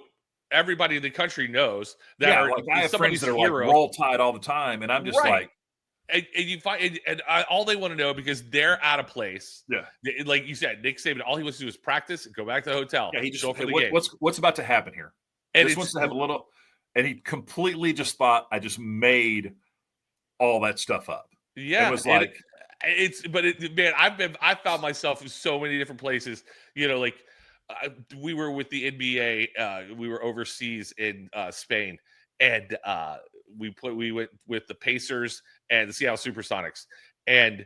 everybody in the country knows that are like I have friends that are hero. like roll tide all the time, and I'm just like, and you find all they want to know, because they're out of place. Yeah, like you said, Nick Saban, all he wants to do is practice and go back to the hotel. Yeah, he just go for the game. What's about to happen here? And just wants to have a little, and he completely just thought I just made all that stuff up. Yeah, it was like man, I found myself in so many different places. Like we were with the NBA. We were overseas in Spain, and we went with the Pacers and the Seattle Supersonics, and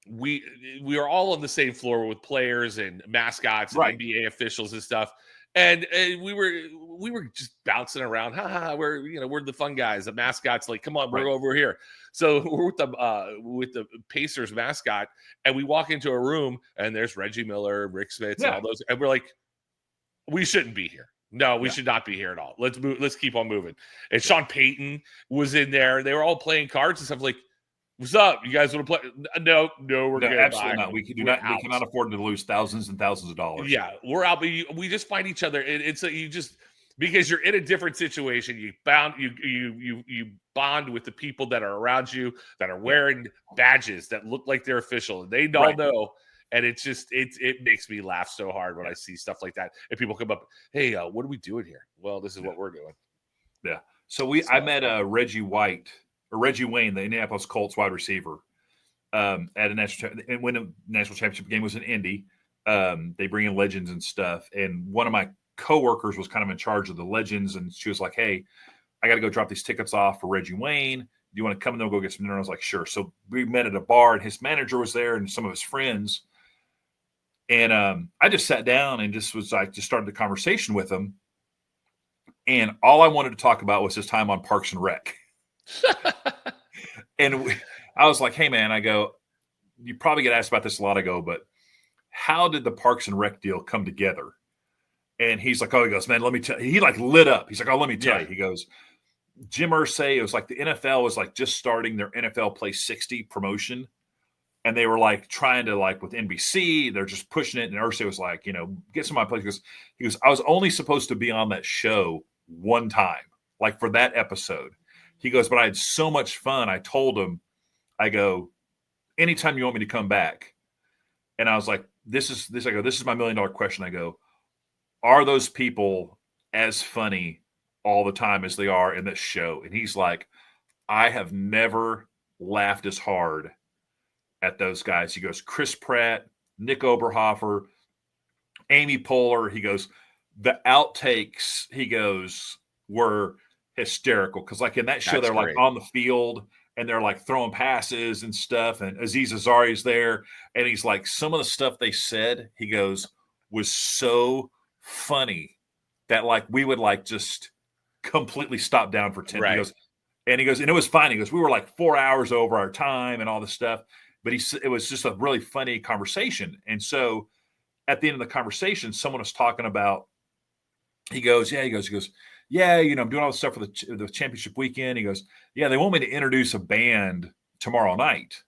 we were all on the same floor with players and mascots and NBA officials and stuff. And we were just bouncing around. We're the fun guys. The mascots like, come on, we're over here. So we're with the Pacers mascot, and we walk into a room, and there's Reggie Miller, Rick Smith, and all those, and we're like, we shouldn't be here. No, we should not be here at all. Let's move. Let's keep on moving. And Sean Payton was in there. They were all playing cards and stuff. Like, what's up? You guys want to play? No, we're good. Absolutely not. We cannot afford to lose thousands and thousands of dollars. Yeah, we're out. But we just find each other. Because you're in a different situation. You bond with the people that are around you, that are wearing badges that look like they're official, and they all know. And it's just it makes me laugh so hard when I see stuff like that. And people come up, hey, what are we doing here? Well, this is what we're doing. Yeah. So I met Reggie Wayne, the Indianapolis Colts wide receiver, at a when a national championship game was in Indy. They bring in legends and stuff. And one of my coworkers was kind of in charge of the legends, and she was like, hey, I got to go drop these tickets off for Reggie Wayne. Do you want to come and then we'll go get some dinner? I was like, sure. So we met at a bar, and his manager was there and some of his friends. And I just sat down and just started the conversation with him. And all I wanted to talk about was his time on Parks and Rec. And I was like, hey, man, I go, you probably get asked about this a lot. I go, but how did the Parks and Rec deal come together? And he's like, he goes, man, let me tell you. He like lit up. He's like, let me tell you. He goes, Jim Irsay, it was like the NFL was like just starting their NFL Play 60 promotion. And they were like trying to with NBC, they're just pushing it. And Irsay was like, get some of my place. He goes, I was only supposed to be on that show one time, like for that episode. He goes, but I had so much fun. I told him, I go, anytime you want me to come back. And I was like, this is my $1 million question. I go, are those people as funny all the time as they are in this show? And he's like, I have never laughed as hard at those guys. He goes, Chris Pratt, Nick Oberhofer, Amy Poehler. He goes, the outtakes, he goes, were hysterical. Because like in that show, they're like on the field and they're like throwing passes and stuff. And Aziz Ansari's there. And he's like, some of the stuff they said, he goes, was so funny that like we would like just completely stop down for 10. He goes, and it was fine. He goes, we were like 4 hours over our time and all this stuff. But it was just a really funny conversation. And so at the end of the conversation, someone was talking about, he goes, I'm doing all this stuff for the championship weekend. He goes, yeah, they want me to introduce a band tomorrow night.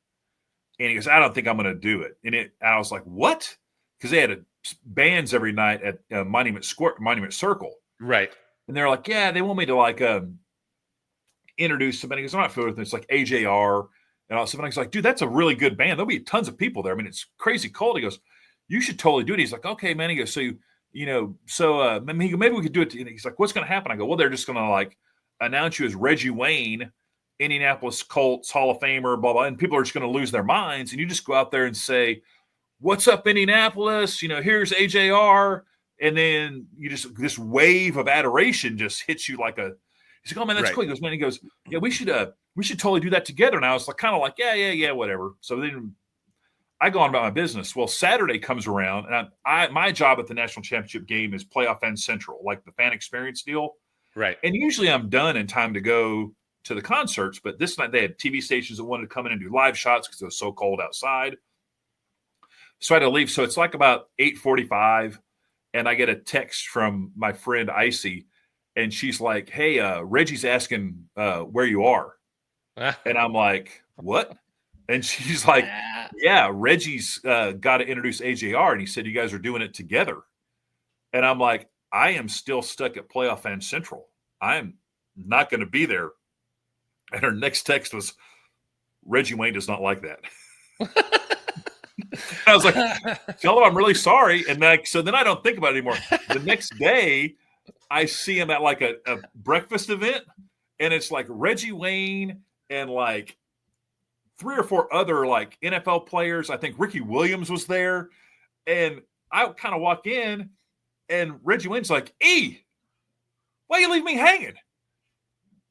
And he goes, I don't think I'm going to do it. And I was like, what? Because they had bands every night at Monument Circle. Right. And they're like, yeah, they want me to introduce somebody. He goes, I'm not familiar with it. It's like AJR. And all of a sudden, I was like, dude, that's a really good band. There'll be tons of people there. I mean, it's crazy cold. He goes, you should totally do it. He's like, okay, man. He goes, maybe we could do it. And he's like, what's going to happen? I go, well, they're just going to announce you as Reggie Wayne Indianapolis Colts Hall of Famer, blah, blah, and people are just going to lose their minds. And you just go out there and say, what's up, Indianapolis? Here's AJR. And then this wave of adoration just hits you like a, he's like, oh man, that's cool. He goes, man, yeah, we should totally do that together. And I was kind of like, yeah, whatever. So then I go on about my business. Well, Saturday comes around, and my job at the national championship game is playoff end central, like the fan experience deal. Right. And usually I'm done in time to go to the concerts, but this night they had TV stations that wanted to come in and do live shots because it was so cold outside. So I had to leave. So it's like about 8:45, and I get a text from my friend Icy, and she's like, hey, Reggie's asking where you are. And I'm like, what? And she's like, yeah, Reggie's got to introduce AJR. And he said, you guys are doing it together. And I'm like, I am still stuck at Playoff Fan Central. I'm not going to be there. And her next text was, Reggie Wayne does not like that. I was like, tell him I'm really sorry. And so then I don't think about it anymore. The next day, I see him at like a breakfast event. And it's like Reggie Wayne and like 3 or 4 other like NFL players. I think Ricky Williams was there. And I kind of walk in, and Reggie Wayne's like, E, why you leave me hanging?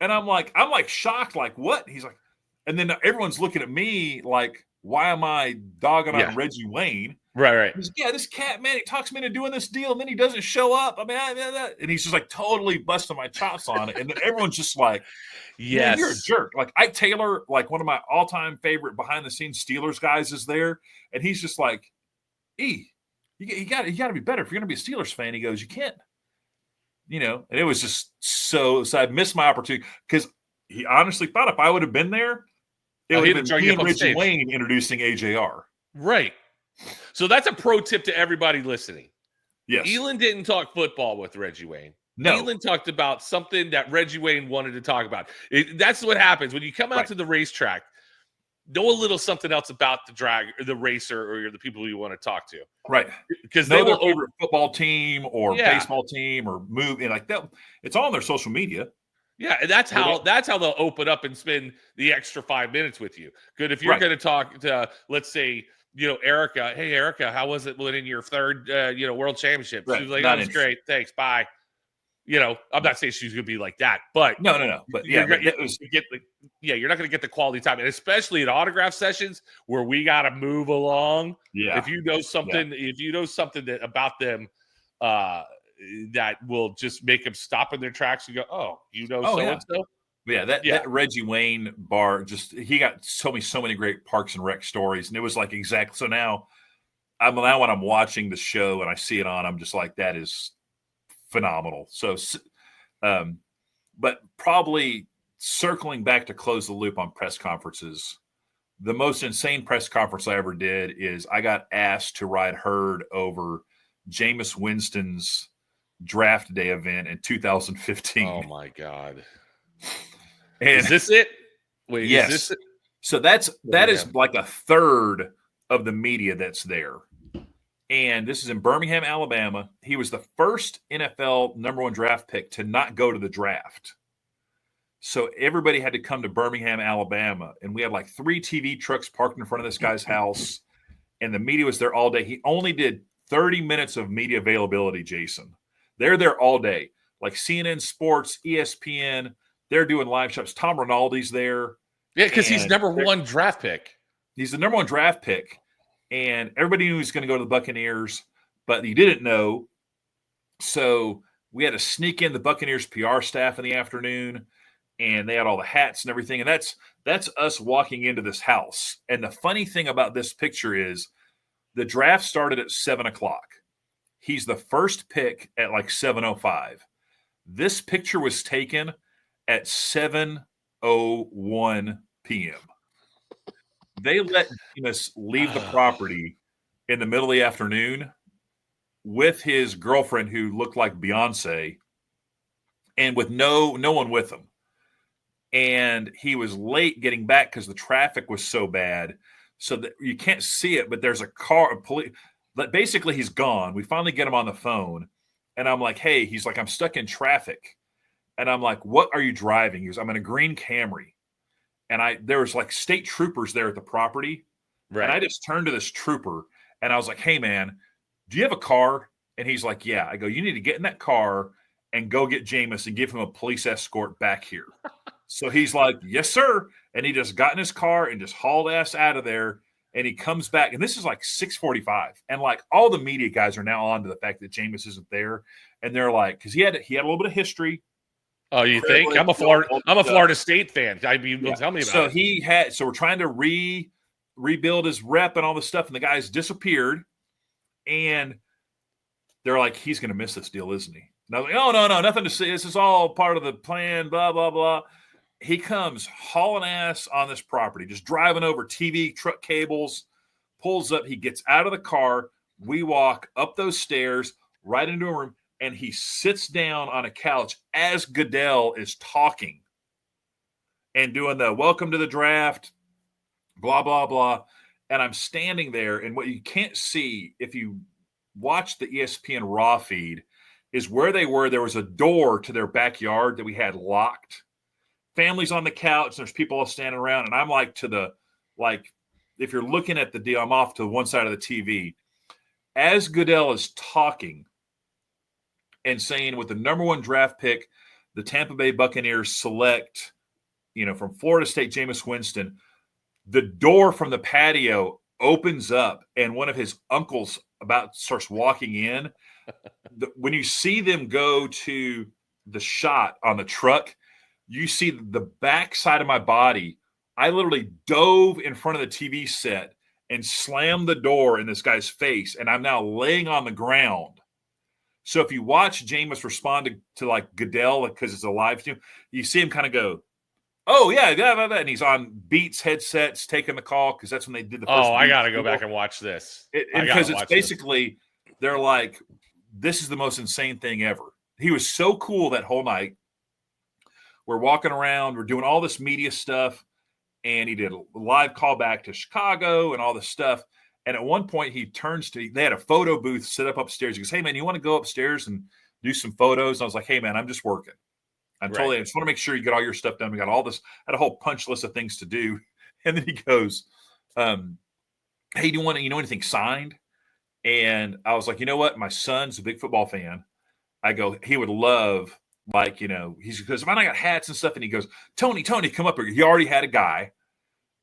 And I'm like shocked, like, what? He's like, and then everyone's looking at me like, why am I dogging on Reggie Wayne? Right. He's like, yeah, this cat, man, he talks me into doing this deal, and then he doesn't show up. I mean, and he's just like totally busting my chops on it. And then everyone's just like, yes, you're a jerk. Like Ike Taylor, like one of my all-time favorite behind-the-scenes Steelers guys, is there, and he's just like, E, you got to be better if you're going to be a Steelers fan. He goes, you can't, and it was just so I missed my opportunity because he honestly thought if I would have been there, it would have been me and Reggie Wayne introducing AJR. Right. So that's a pro tip to everybody listening. Yes. Elon didn't talk football with Reggie Wayne. No. Elon talked about something that Reggie Wayne wanted to talk about. That's what happens when you come out to the racetrack. Know a little something else about the racer, or the people you want to talk to. Right. Because they will favorite football team or baseball team or move in like that. It's all on their social media. Yeah, and that's how they'll open up and spend the extra 5 minutes with you. Good. If you're going to talk to, let's say, Erica. Hey, Erica, how was it winning your third, world championship? Right. She's like, that was great. Thanks. Bye. I'm not saying she's going to be like that, but no. But you're not going to get the quality time, and especially at autograph sessions where we got to move along. Yeah. If you know something, about them, that will just make them stop in their tracks and go, so-and-so. Yeah, that Reggie Wayne bar, he told me so many great Parks and Rec stories, and it was like exactly. So now when I'm watching the show and I see it on, I'm just like, that is phenomenal. So, but probably circling back to close the loop on press conferences, the most insane press conference I ever did is I got asked to ride herd over Jameis Winston's draft day event in 2015. Oh my God. And is this it? Wait, yes. Is this it? So that is like a third of the media that's there. And this is in Birmingham, Alabama. He was the first NFL #1 draft pick to not go to the draft. So everybody had to come to Birmingham, Alabama. And we had like 3 TV trucks parked in front of this guy's house. And the media was there all day. He only did 30 minutes of media availability, Jason. They're there all day. Like CNN Sports, ESPN, they're doing live shows. Tom Rinaldi's there. Yeah, because he's #1 draft pick. He's the #1 draft pick. And everybody knew he was going to go to the Buccaneers, but he didn't know. So we had to sneak in the Buccaneers PR staff in the afternoon, and they had all the hats and everything. And that's us walking into this house. And the funny thing about this picture is the draft started at 7:00. He's the first pick at like 7:05. This picture was taken at 7:01 p.m. They let Jameis leave the property in the middle of the afternoon with his girlfriend who looked like Beyonce and with no one with him. And he was late getting back because the traffic was so bad. So that you can't see it, but there's a car. Basically, he's gone. We finally get him on the phone. And I'm like, hey, he's like, I'm stuck in traffic. And I'm like, what are you driving? He goes, I'm in a green Camry. and there was like state troopers there at the property. Right. And I just turned to this trooper and I was like, hey, man, do you have a car? And he's like, yeah. I go, you need to get in that car and go get Jameis and give him a police escort back here. So he's like, yes, sir. And he just got in his car and just hauled ass out of there. And he comes back. And this is like 6:45. And like all the media guys are now on to the fact that Jameis isn't there. And they're like, because he had a little bit of history. Oh, you think? I'm a Florida State fan. I mean, tell me about it. So we're trying to rebuild his rep and all this stuff. And the guy's disappeared. And they're like, he's going to miss this deal, isn't he? And I was like, oh, no, nothing to see. This is all part of the plan, blah, blah, blah. He comes hauling ass on this property, just driving over TV, truck cables, pulls up. He gets out of the car. We walk up those stairs right into a room, and he sits down on a couch as Goodell is talking and doing the welcome to the draft, blah, blah, blah. And I'm standing there, and what you can't see if you watch the ESPN Raw feed is where they were. There was a door to their backyard that we had locked. Families on the couch, there's people all standing around, and I'm like if you're looking at the deal, I'm off to one side of the TV. As Goodell is talking and saying with the number 1 draft pick, the Tampa Bay Buccaneers select, from Florida State, Jameis Winston, the door from the patio opens up, and one of his uncles starts walking in. When you see them go to the shot on the truck, you see the back side of my body. I literally dove in front of the TV set and slammed the door in this guy's face, and I'm now laying on the ground. So if you watch Jameis respond to like Goodell, because it's a live stream, you see him kind of go, oh, yeah, and he's on Beats headsets taking the call because that's when they did the first. Oh, I got to go back and watch this. Because it's basically, they're like, this is the most insane thing ever. He was so cool that whole night. We're walking around, we're doing all this media stuff, and he did a live call back to Chicago and all this stuff. And at one point, he turns to, they had a photo booth set up upstairs. He goes, hey, man, you want to go upstairs and do some photos? And I was like, hey, man, I'm just working. I just want to make sure you get all your stuff done. We got all this, I had a whole punch list of things to do. And then he goes, hey, do you want to, anything signed? And I was like, you know what? My son's a big football fan. I go, he would love, he goes, man, I got hats and stuff. And he goes, Tony, come up here. He already had a guy,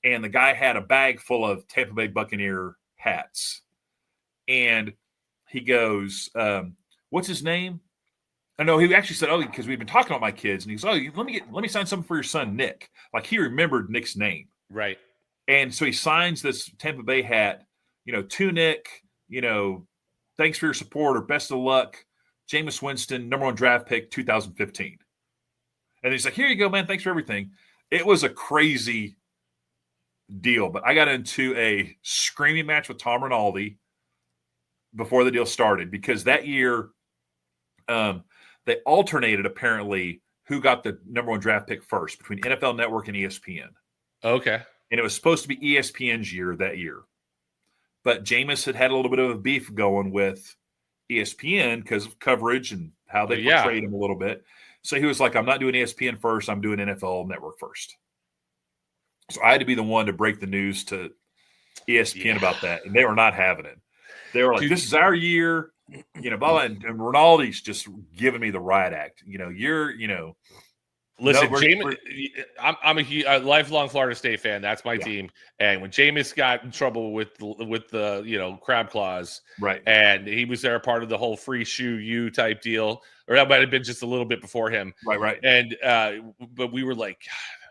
and the guy had a bag full of Tampa Bay Buccaneer hats. And he goes, what's his name? I know he actually said, because we've been talking about my kids. And he goes, let me sign something for your son, Nick. Like he remembered Nick's name. Right. And so he signs this Tampa Bay hat, to Nick, thanks for your support or best of luck. Jameis Winston, number 1 draft pick, 2015. And he's like, here you go, man. Thanks for everything. It was a crazy deal. But I got into a screaming match with Tom Rinaldi before the deal started because that year they alternated, apparently, who got the number 1 draft pick first between NFL Network and ESPN. Okay. And it was supposed to be ESPN's year that year. But Jameis had a little bit of a beef going with ESPN because of coverage and how they portrayed him a little bit. So he was like, I'm not doing ESPN first. I'm doing NFL Network first. So I had to be the one to break the news to ESPN about that. And they were not having it. They were like, this is our year, blah, blah. And Rinaldi's just giving me the riot act. Listen, Jameis, I'm a lifelong Florida State fan. That's my team. And when Jameis got in trouble with the crab clause, right, and he was there part of the whole free shoe you type deal, or that might have been just a little bit before him, right. And but we were like,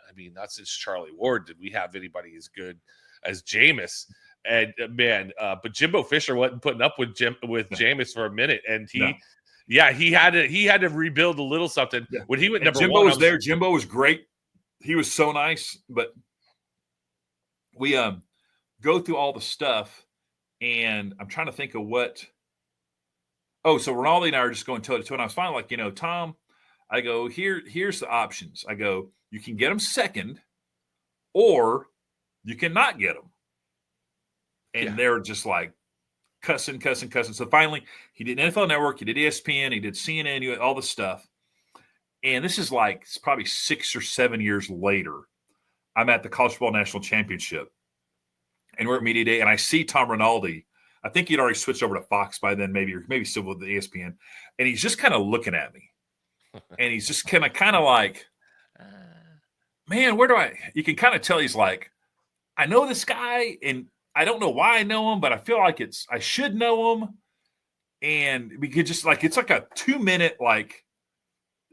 I mean, not since Charlie Ward did we have anybody as good as Jameis. And but Jimbo Fisher wasn't putting up with Jameis for a minute, and he had to rebuild a little something. Yeah. When he went number Jimbo 1, was there. Jimbo was great. He was so nice. But we go through all the stuff, and I'm trying to think of what. Oh, so Rinaldi and I are just going toe to toe, and I was finally like, Tom, I go, here's the options. I go, you can get them second, or you cannot get them. And they're just like cussing. So finally, he did NFL Network, he did ESPN, he did CNN, he did all this stuff. And this is it's probably 6 or 7 years later. I'm at the College Football National Championship, and we're at media day, and I see Tom Rinaldi. I think he'd already switched over to Fox by then, maybe still with the ESPN, and he's just kind of looking at me, and he's just kind of like, man, where do I? You can kind of tell he's like, I know this guy, and I don't know why I know him, but I feel like I should know him, and we could just like it's like a 2-minute like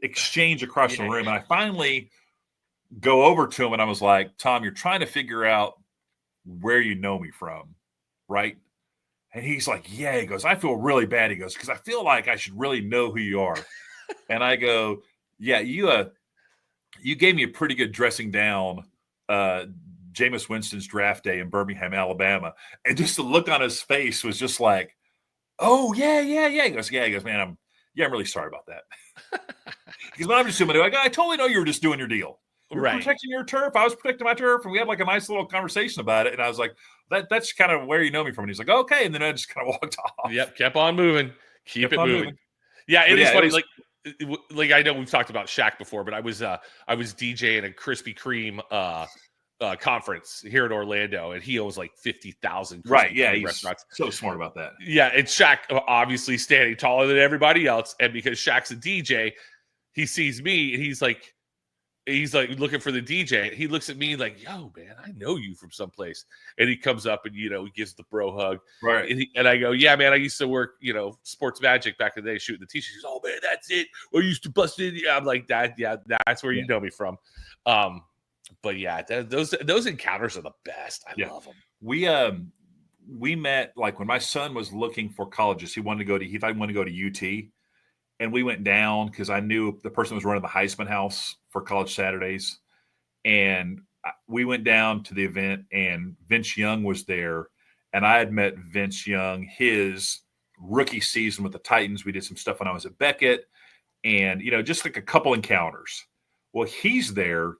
exchange across the room, and I finally go over to him and I was like, Tom, you're trying to figure out where you know me from, right? And he's like, yeah. He goes, I feel really bad. He goes, because I feel like I should really know who you are. And I go, yeah, you gave me a pretty good dressing down Jameis Winston's draft day in Birmingham, Alabama. And just the look on his face was just like, oh, yeah. He goes, man, I'm really sorry about that. Because when I'm just doing I totally know you were just doing your deal. You're protecting your turf. I was protecting my turf, and we had like a nice little conversation about it. And I was like, that's kind of where you know me from. And he's like, okay. And then I just kind of walked off. Yep, kept on moving. Keep it moving. Yeah, it is funny. Like I know we've talked about Shaq before, but I was DJing a Krispy Kreme conference here in Orlando, and he owns like 50,000 restaurants. So smart about that. Yeah, and Shaq obviously standing taller than everybody else, and because Shaq's a DJ, he sees me and he's like looking for the DJ. He looks at me like, yo, man, I know you from someplace. And he comes up and, he gives the bro hug. Right. And I go, yeah, man, I used to work, Sports Magic back in the day, shooting the t-shirts. He goes, oh, man, that's it. I used to bust in. Yeah, I'm like, that's where you know me from. But yeah, those encounters are the best. I love them. We met like when my son was looking for colleges. He thought he wanted to go to UT. And we went down because I knew the person was running the Heisman House for College Saturdays. And we went down to the event, and Vince Young was there. And I had met Vince Young his rookie season with the Titans. We did some stuff when I was at Beckett and, just like a couple encounters. Well, he's there,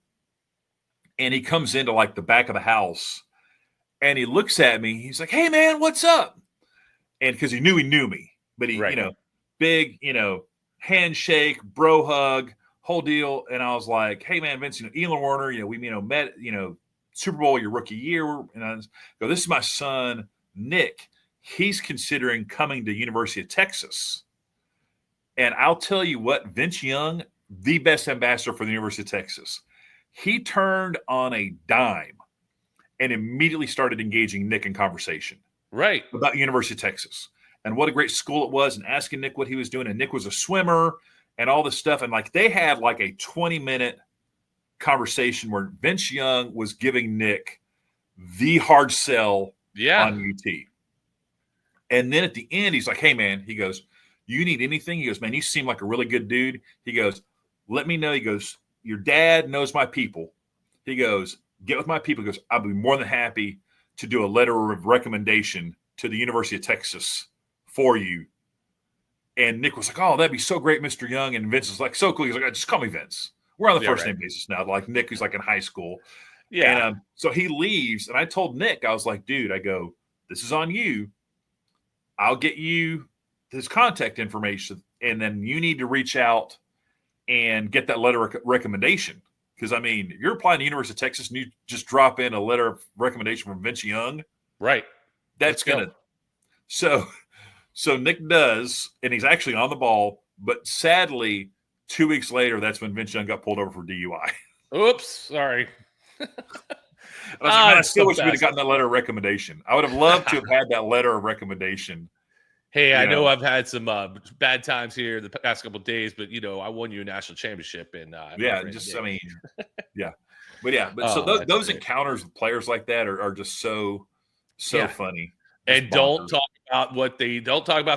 and he comes into like the back of the house, and he looks at me. He's like, hey, man, what's up? And because he knew me, but he, big, handshake, bro hug, whole deal. And I was like, hey, man, Vince, Elon Warner, we, met, Super Bowl your rookie year. And I go, this is my son, Nick. He's considering coming to University of Texas. And I'll tell you what, Vince Young, the best ambassador for the University of Texas. He turned on a dime and immediately started engaging Nick in conversation. Right. About University of Texas. And what a great school it was, and asking Nick what he was doing. And Nick was a swimmer and all this stuff. And like they had like a 20-minute conversation where Vince Young was giving Nick the hard sell on UT. And then at the end, he's like, hey, man, he goes, you need anything? He goes, man, you seem like a really good dude. He goes, let me know. He goes, your dad knows my people. He goes, get with my people. He goes, I'll be more than happy to do a letter of recommendation to the University of Texas for you. And Nick was like, oh, that'd be so great, Mr. Young. And Vince was like, so cool. He's like, just call me Vince. We're on the first name basis now. Like Nick, who's like in high school. Yeah. And so he leaves. And I told Nick, I was like, dude, I go, this is on you. I'll get you his contact information. And then you need to reach out and get that letter of recommendation. Because, I mean, you're applying to University of Texas and you just drop in a letter of recommendation from Vince Young. Right. That's going to. So Nick does, and he's actually on the ball. But sadly, 2 weeks later, that's when Vince Young got pulled over for DUI. Oops. Sorry. I still wish we'd have gotten that letter of recommendation. I would have loved to have had that letter of recommendation. Hey, I know I've had some bad times here the past couple of days, but I won you a national championship, and But those encounters with players like that are just so funny. And don't talk about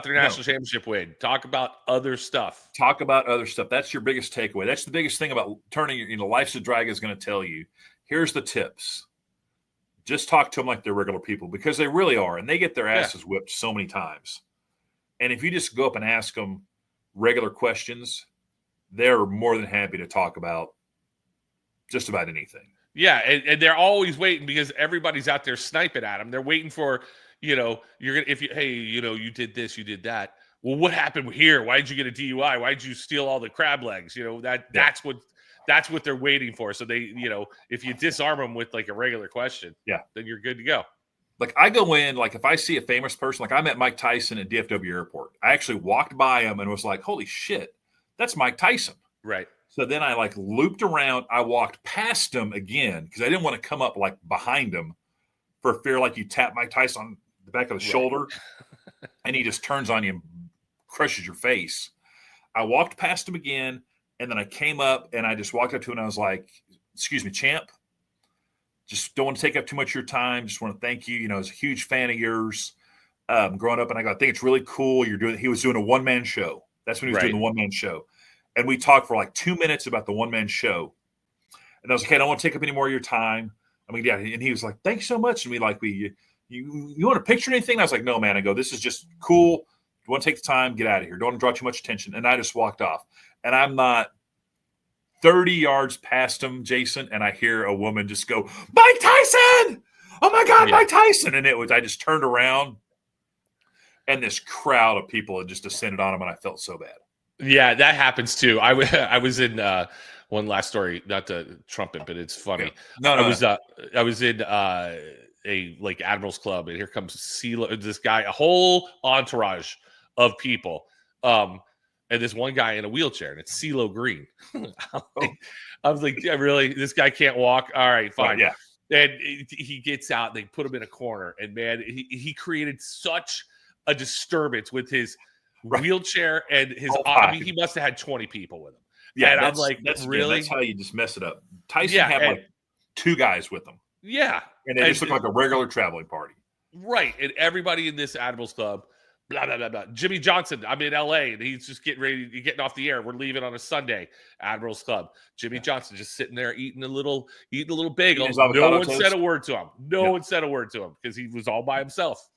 their national championship win. Talk about other stuff. That's your biggest takeaway. That's the biggest thing about turning. Life's a Drag is going to tell you. Here's the tips. Just talk to them like they're regular people, because they really are, and they get their asses whipped so many times. And if you just go up and ask them regular questions, they're more than happy to talk about just about anything. Yeah, and they're always waiting because everybody's out there sniping at them. They're waiting for, you're gonna you did this, you did that. Well, what happened here? Why did you get a DUI? Why did you steal all the crab legs? That's what they're waiting for. So they, if you disarm them with like a regular question, then you're good to go. Like I go in, like if I see a famous person, like I met Mike Tyson at DFW Airport. I actually walked by him and was like, holy shit, that's Mike Tyson. Right. So then I like looped around. I walked past him again because I didn't want to come up like behind him for fear like you tap Mike Tyson on the back of the shoulder and he just turns on you and crushes your face. I walked past him again. And then I came up and I just walked up to him and I was like, excuse me, champ. Just don't want to take up too much of your time. Just want to thank you. I was a huge fan of yours growing up. And I think it's really cool. He was doing a one-man show. That's when he was doing the one-man show. And we talked for like 2 minutes about the one-man show. And I was like, hey, I don't want to take up any more of your time. I mean, yeah. And he was like, thanks so much. And you want a picture or anything? And I was like, no, man. I go, this is just cool. You want to take the time, get out of here. Don't want to draw too much attention. And I just walked off. And I'm not 30 yards past him, Jason, and I hear a woman just go, Mike Tyson! Oh, my God, Mike Tyson! And I just turned around, and this crowd of people had just descended on him, and I felt so bad. Yeah, that happens, too. I was in one last story, not to trumpet, but it's funny. No. I was in a like Admirals Club, and here comes this guy, a whole entourage of people. And this one guy in a wheelchair, and it's CeeLo Green. I was like, yeah, really? This guy can't walk? All right, fine. Yeah. And he gets out. They put him in a corner. And, man, he created such a disturbance with his wheelchair and his I mean, he must have had 20 people with him. Yeah, and I'm like, really? That's how you just mess it up. Tyson had like 2 guys with him. Yeah. And they just look like a regular traveling party. Right. And everybody in this Admirals Club, blah, blah, blah, blah. Jimmy Johnson, I'm in LA, and he's just getting off the air. We're leaving on a Sunday, Admirals Club. Jimmy Johnson just sitting there eating a little bagel. No one said a word to him. No one said a word to him because he was all by himself.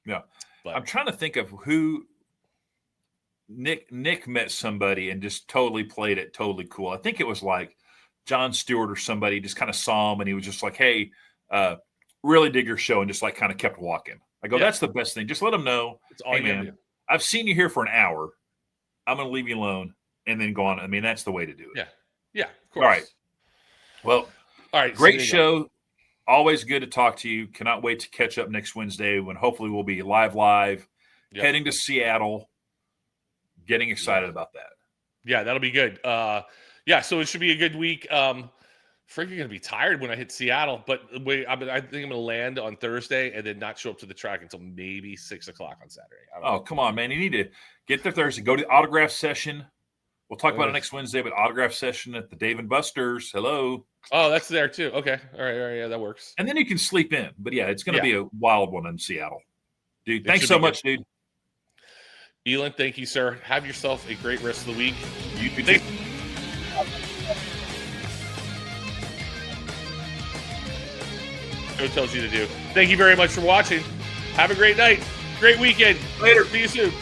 Yeah. But I'm trying to think of who Nick met somebody and just totally played it totally cool. I think it was like Jon Stewart or somebody just kind of saw him, and he was just like, hey, really dig your show, and just like kind of kept walking. I go, that's the best thing. Just let them know. It's all, hey, man, I've seen you here for an hour. I'm going to leave you alone and then go on. I mean, that's the way to do it. Yeah, of course. All right. Well, all right. Great show. Always good to talk to you. Cannot wait to catch up next Wednesday when hopefully we'll be live, heading to Seattle. Getting excited about that. Yeah, that'll be good. So it should be a good week. Freaking going to be tired when I hit Seattle, but I think I'm going to land on Thursday and then not show up to the track until maybe 6 o'clock on Saturday. Oh, come on, man. You need to get there Thursday. Go to the autograph session. We'll talk about it next Wednesday, but autograph session at the Dave & Buster's. Hello. Oh, that's there too. Okay. All right. Yeah, that works. And then you can sleep in. But yeah, it's going to be a wild one in Seattle. Dude, thanks so much, dude. Elon, thank you, sir. Have yourself a great rest of the week. You too. What tells you to do. Thank you very much for watching. Have a great night. Great weekend. Later. See you soon.